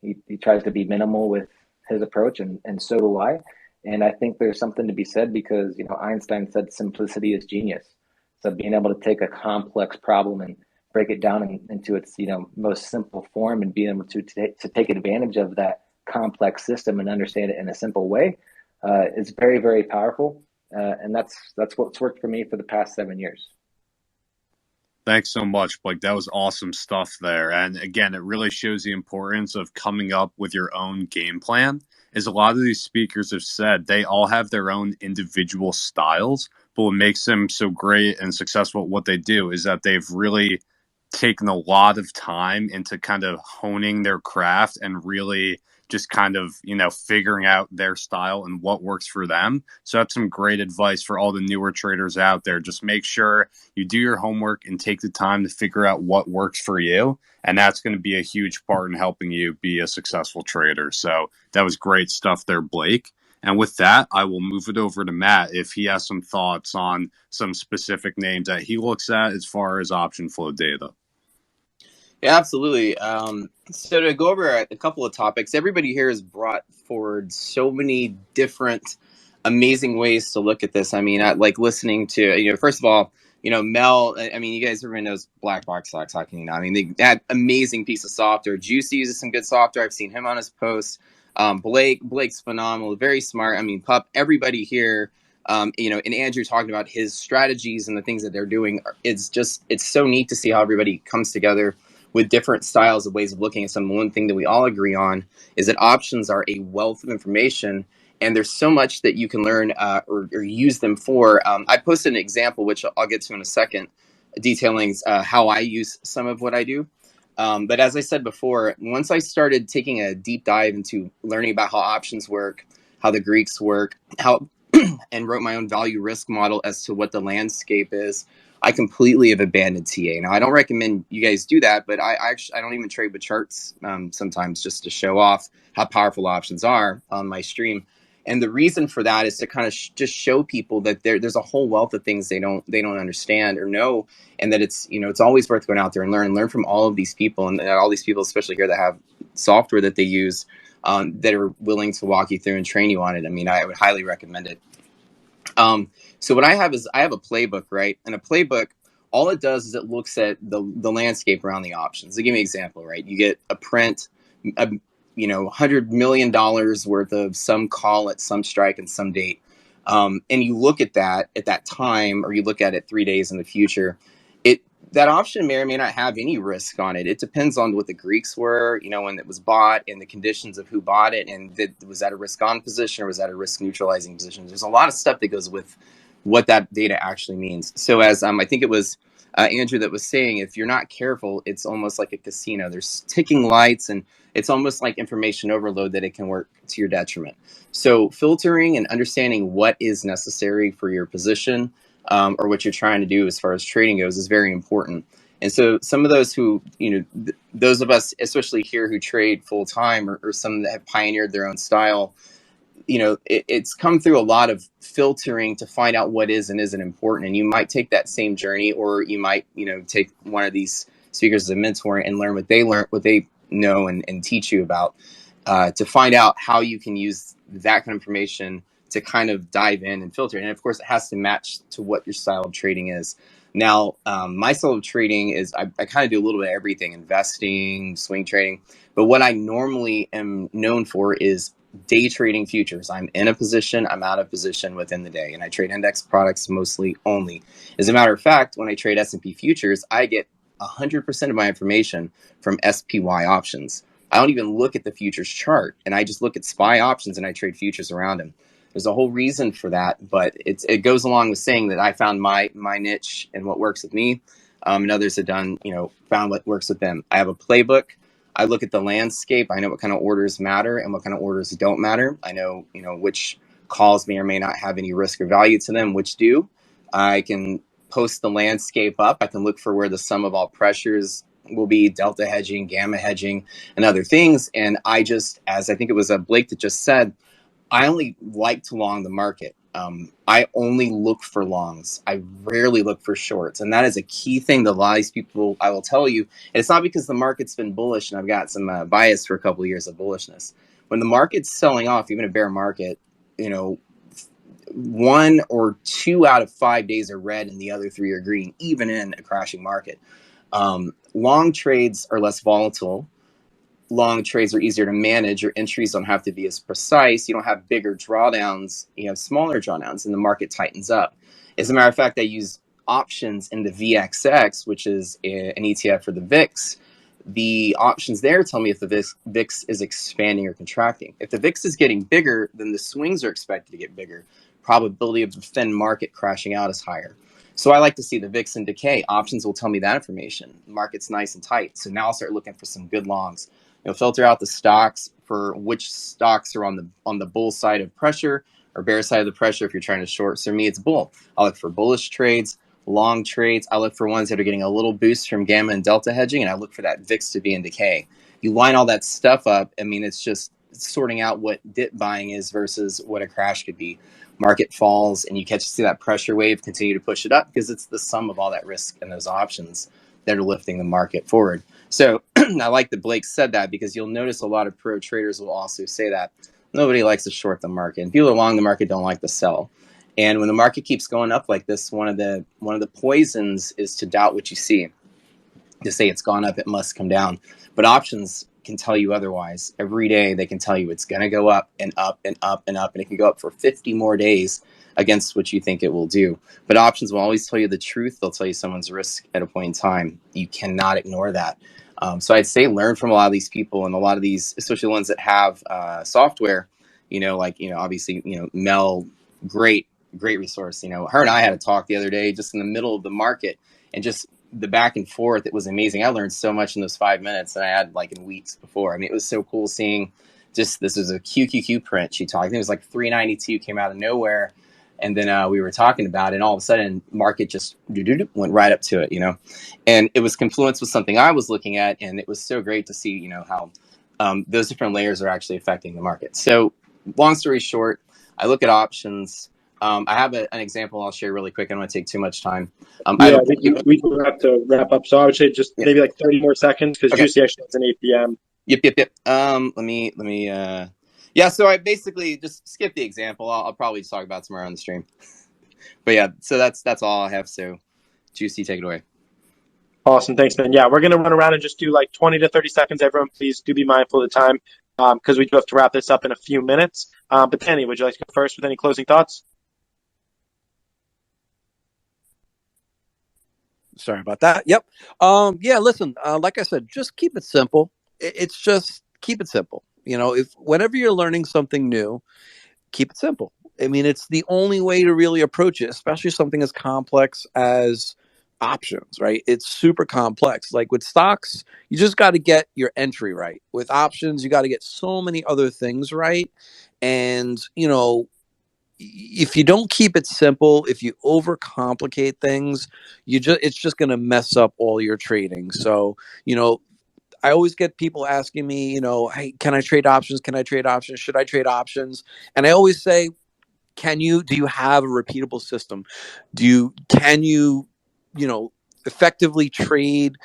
he tries to be minimal with his approach, and so do I. And I think there's something to be said because, Einstein said simplicity is genius. So being able to take a complex problem and break it down into its, most simple form and being able to take advantage of that complex system and understand it in a simple way is very, very powerful. And that's what's worked for me for the past 7 years. Thanks so much, Blake. That was awesome stuff there. And again, it really shows the importance of coming up with your own game plan. As a lot of these speakers have said, they all have their own individual styles, but what makes them so great and successful at what they do is that they've really taken a lot of time into kind of honing their craft and really just kind of, figuring out their style and what works for them. So that's some great advice for all the newer traders out there. Just make sure you do your homework and take the time to figure out what works for you. And that's going to be a huge part in helping you be a successful trader. So that was great stuff there, Blake. And with that, I will move it over to Matt if he has some thoughts on some specific names that he looks at as far as option flow data. Yeah, absolutely. So to go over a couple of topics, everybody here has brought forward so many different amazing ways to look at this. I mean, I like listening to, first of all, Mel, I mean, you guys, everyone knows Black Box Stock Talking now. I mean, they had amazing piece of software. Juicy uses some good software. I've seen him on his posts. Blake's phenomenal, very smart. I mean, Pup, everybody here, and Andrew talking about his strategies and the things that they're doing. It's so neat to see how everybody comes together with different styles of ways of looking at something. One thing that we all agree on is that options are a wealth of information, and there's so much that you can learn or use them for. I posted an example, which I'll get to in a second, detailing how I use some of what I do. But as I said before, once I started taking a deep dive into learning about how options work, how the Greeks work, how and wrote my own value risk model as to what the landscape is, I completely have abandoned TA. Now, I don't recommend you guys do that, but I don't even trade with charts sometimes, just to show off how powerful options are on my stream. And the reason for that is to kind of just show people that there's a whole wealth of things they don't understand or know, and that it's always worth going out there and learn from all of these people, and all these people, especially here, that have software that they use, that are willing to walk you through and train you on it. I mean, I would highly recommend it. So what I have is I have a playbook, right? And a playbook, all it does is it looks at the landscape around the options. To give me an example, right? You get a print, $100 million worth of some call at some strike and some date. And you look at that at that time, or you look at it 3 days in the future, that option may or may not have any risk on it. It depends on what the Greeks were, when it was bought, and the conditions of who bought it, and was that a risk on position or was that a risk neutralizing position. There's a lot of stuff that goes with what that data actually means. So as I think it was Andrew that was saying, if you're not careful, it's almost like a casino. There's ticking lights, and it's almost like information overload that it can work to your detriment. So filtering and understanding what is necessary for your position, or what you're trying to do as far as trading goes, is very important. And so some of those who, those of us, especially here, who trade full time, or some that have pioneered their own style, it's come through a lot of filtering to find out what is and isn't important. And you might take that same journey, or you might, take one of these speakers as a mentor and learn what they know and teach you about, to find out how you can use that kind of information to kind of dive in and filter. And of course, it has to match to what your style of trading is. Now, my style of trading is I kind of do a little bit of everything: investing, swing trading. But what I normally am known for is day trading futures. I'm in a position, I'm out of position within the day, and I trade index products mostly only. As a matter of fact, when I trade S&P futures, I get 100% of my information from SPY options. I don't even look at the futures chart, and I just look at SPY options and I trade futures around them. There's a whole reason for that, but it goes along with saying that I found my niche and what works with me, and others have done, found what works with them. I have a playbook. I look at the landscape. I know what kind of orders matter and what kind of orders don't matter. I know, which calls may or may not have any risk or value to them, which do. I can post the landscape up. I can look for where the sum of all pressures will be, delta hedging, gamma hedging, and other things. And I just, as I think it was Blake that just said, I only like to long the market. I only look for longs. I rarely look for shorts. And that is a key thing that a lot of these people, I will tell you, and it's not because the market's been bullish and I've got some bias for a couple of years of bullishness. When the market's selling off, even a bear market, 1 or 2 out of 5 days are red and the other 3 are green, even in a crashing market. Long trades are less volatile. Long trades are easier to manage. Your entries don't have to be as precise. You don't have bigger drawdowns. You have smaller drawdowns, and the market tightens up. As a matter of fact, I use options in the VXX, which is an ETF for the VIX. The options there tell me if the VIX is expanding or contracting. If the VIX is getting bigger, then the swings are expected to get bigger. Probability of the thin market crashing out is higher. So I like to see the VIX in decay. Options will tell me that information. The market's nice and tight. So now I'll start looking for some good longs. Filter out the stocks for which stocks are on the bull side of pressure or bear side of the pressure if you're trying to short. So for me, it's bull. I look for bullish trades, long trades. I look for ones that are getting a little boost from gamma and delta hedging, and I look for that VIX to be in decay. You line all that stuff up. I mean, it's just sorting out what dip buying is versus what a crash could be. Market falls, and you see that pressure wave continue to push it up because it's the sum of all that risk and those options that are lifting the market forward. So I like that Blake said that, because you'll notice a lot of pro traders will also say that nobody likes to short the market, and people along the market don't like to sell. And when the market keeps going up like this, one of the poisons is to doubt what you see, to say it's gone up, it must come down. But options can tell you otherwise. Every day they can tell you it's going to go up and up and up and up, and it can go up for 50 more days against what you think it will do. But options will always tell you the truth. They'll tell you someone's risk at a point in time. You cannot ignore that. So I'd say learn from a lot of these people, and a lot of these, especially the ones that have software, obviously, Mel, great resource. Her and I had a talk the other day just in the middle of the market, and just the back and forth. It was amazing. I learned so much in those 5 minutes that I had like in weeks before. I mean, it was so cool seeing just, this is a QQQ print she talked. I think it was like 392 came out of nowhere. And then we were talking about it, and all of a sudden, market just went right up to it, and it was confluence with something I was looking at, and it was so great to see, how those different layers are actually affecting the market. So, long story short, I look at options. I have an example I'll share really quick. I don't want to take too much time. I have Yeah, a we do have to wrap up. So I would say just yeah. maybe like 30 more seconds because Okay. Juicy actually has an 8 p.m. Yep. Let me. Yeah. So I basically just skip the example. I'll probably just talk about it tomorrow on the stream. But yeah, so that's all I have. So, Juicy, take it away. Awesome. Thanks, man. Yeah, we're going to run around and just do like 20 to 30 seconds. Everyone, please do be mindful of the time because we do have to wrap this up in a few minutes. But Tanny, would you like to go first with any closing thoughts? Sorry about that. Yep. Yeah, listen, like I said, just keep it simple. It's just keep it simple. If whenever you're learning something new, keep it simple. I mean, it's the only way to really approach it, especially something as complex as options, right? It's super complex. Like with stocks, you just got to get your entry right. With options, you got to get so many other things right. And, if you don't keep it simple, if you overcomplicate things, it's just going to mess up all your trading. So, I always get people asking me, hey, can I trade options? Can I trade options? Should I trade options? And I always say, do you have a repeatable system? Can you, effectively trade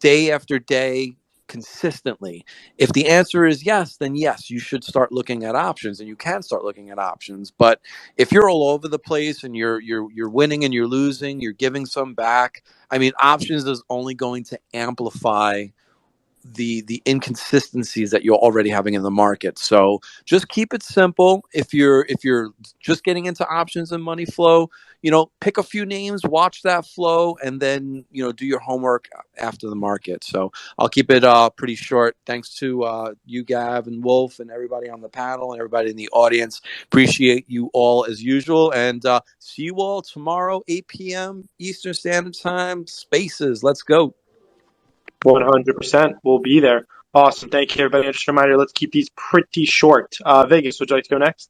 day after day consistently? If the answer is yes, then yes, you should start looking at options, and you can start looking at options. But if you're all over the place and you're winning and you're losing, you're giving some back, I mean, options is only going to amplify the inconsistencies that you're already having in the market. So just keep it simple. If you're just getting into options and money flow, pick a few names, watch that flow, and then do your homework after the market. So I'll keep it pretty short. Thanks to you, Gav and Wolf, and everybody on the panel and everybody in the audience. Appreciate you all as usual, and see you all tomorrow, 8 p.m. Eastern Standard Time. Spaces. Let's go. 100%. We'll be there. Awesome. Thank you, everybody. Just a reminder, let's keep these pretty short. Vegas, would you like to go next?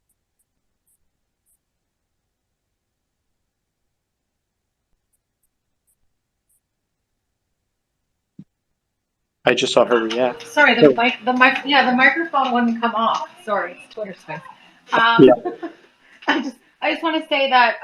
I just saw her react. Sorry, the Oh, the microphone wouldn't come off. Sorry, it's Twitter space. Um, yeah. I just want to say that,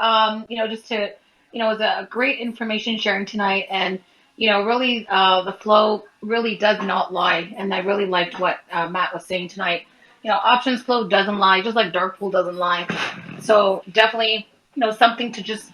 just to, it was a great information sharing tonight, and really, the flow really does not lie, and I really liked what Matt was saying tonight. Options flow doesn't lie, just like dark pool doesn't lie. So definitely, something to just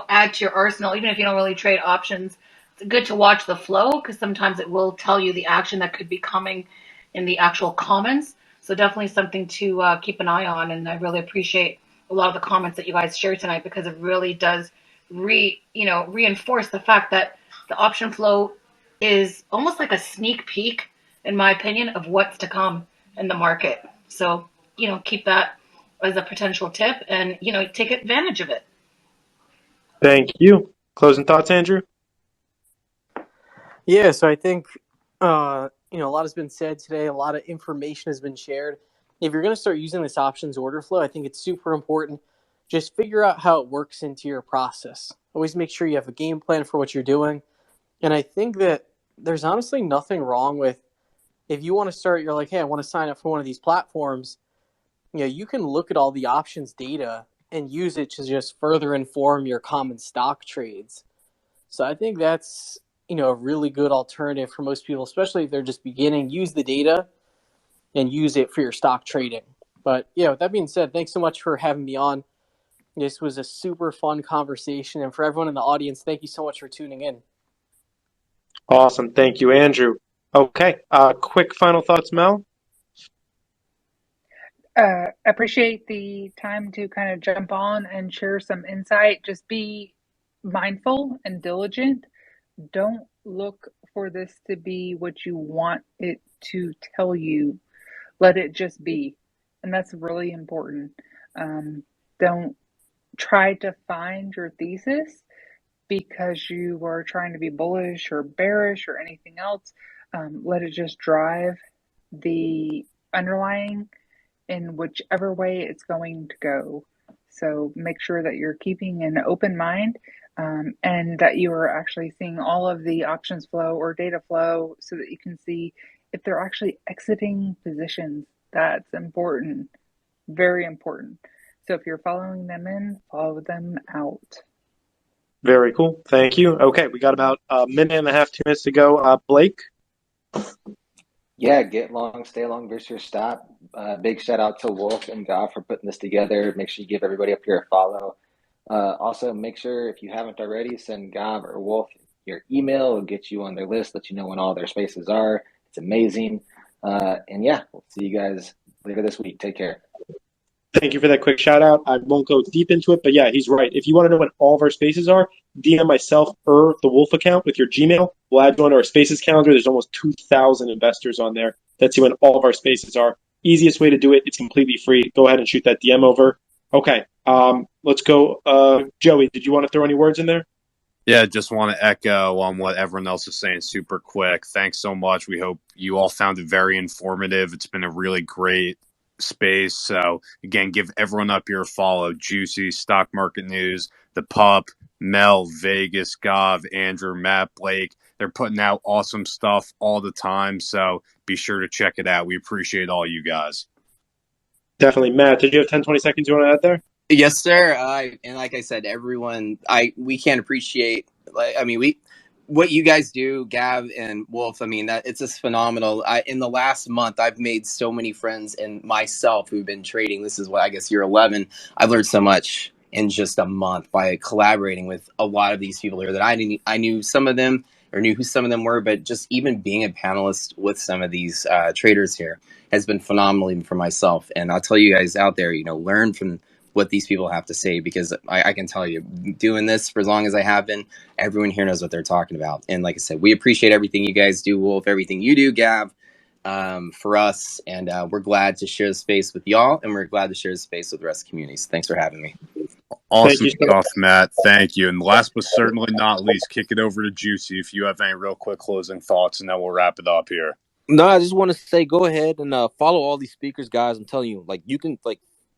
add to your arsenal, even if you don't really trade options. It's good to watch the flow because sometimes it will tell you the action that could be coming in the actual comments. So definitely something to keep an eye on, and I really appreciate a lot of the comments that you guys shared tonight because it really does reinforce the fact that the option flow is almost like a sneak peek, in my opinion, of what's to come in the market. So, keep that as a potential tip and, take advantage of it. Thank you. Closing thoughts, Andrew? Yeah, so I think a lot has been said today. A lot of information has been shared. If you're going to start using this options order flow, I think it's super important. Just figure out how it works into your process. Always make sure you have a game plan for what you're doing. And I think that there's honestly nothing wrong with if you want to start. You're like, hey, I want to sign up for one of these platforms. You can look at all the options data and use it to just further inform your common stock trades. So I think that's a really good alternative for most people, especially if they're just beginning. Use the data and use it for your stock trading. But yeah, with that being said, thanks so much for having me on. This was a super fun conversation, and for everyone in the audience, thank you so much for tuning in. Awesome. Thank you, Andrew. Okay. Quick final thoughts, Mel? Appreciate the time to kind of jump on and share some insight. Just be mindful and diligent. Don't look for this to be what you want it to tell you. Let it just be. And that's really important. Don't try to find your thesis because you were trying to be bullish or bearish or anything else. Let it just drive the underlying in whichever way it's going to go. So make sure that you're keeping an open mind, and that you are actually seeing all of the options flow or data flow so that you can see if they're actually exiting positions. That's important, very important. So if you're following them in, follow them out. Very cool. Thank you. Okay, we got about a minute and a half, 2 minutes to go. Blake? Yeah, get long, stay long, Versus stop. Big shout out to Wolf and Goff for putting this together. Make sure you give everybody up here a follow. Also, make sure if you haven't already, send Gav or Wolf your email. It'll get you on their list, let you know when all their spaces are. It's amazing. And yeah, we'll see you guys later this week. Take care. Thank you for that quick shout out. I won't go deep into it, but yeah, he's right. If you want to know when all of our spaces are, DM myself or the Wolf account with your Gmail. We'll add you onto our spaces calendar. There's almost 2,000 investors on there that see when all of our spaces are. Easiest way to do it. It's completely free. Go ahead and shoot that DM over. Okay, let's go. Joey, did you want to throw any words in there? Yeah, just want to echo on what everyone else is saying super quick. Thanks so much. We hope you all found it very informative. It's been a really great space. So again, give everyone up here a follow. Juicy, Stock Market News, The Pup, Mel, Vegas, Gav, Andrew, Matt, Blake. They're putting out awesome stuff all the time. So be sure to check it out. We appreciate all you guys. Definitely. Matt, did you have 10, 20 seconds you want to add there? Yes, sir. And like I said, everyone, we can't appreciate. What you guys do, Gav and Wolf. I mean, that it's just phenomenal. In the last month, I've made so many friends and myself who've been trading. This is what I guess year 11. I've learned so much in just a month by collaborating with a lot of these people here that I knew some of them or knew who some of them were, but just even being a panelist with some of these traders here has been phenomenal even for myself. And I'll tell you guys out there, learn from what these people have to say, because I can tell you, doing this for as long as I have been, everyone here knows what they're talking about. And like I said, we appreciate everything you guys do, Wolf, everything you do, Gav, for us. And we're glad to share the space with y'all, and we're glad to share the space with the rest of the community. So thanks for having me. Awesome stuff, Matt. Thank you. And last but certainly not least, kick it over to Juicy if you have any real quick closing thoughts, and then we'll wrap it up here. No, I just want to say, go ahead and follow all these speakers, guys. I'm telling you, you can,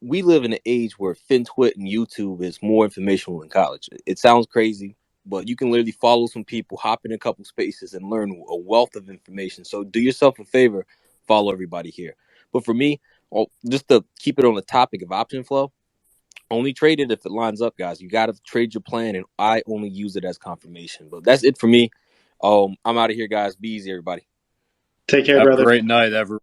we live in an age where FinTwit and YouTube is more informational than college. It sounds crazy, but you can literally follow some people, hop in a couple spaces, and learn a wealth of information. So do yourself a favor, follow everybody here. But for me, just to keep it on the topic of option flow, only trade it if it lines up, guys. You got to trade your plan, and I only use it as confirmation. But that's it for me. I'm out of here, guys. Be easy, everybody. Take care, Have a brother. great night, everyone.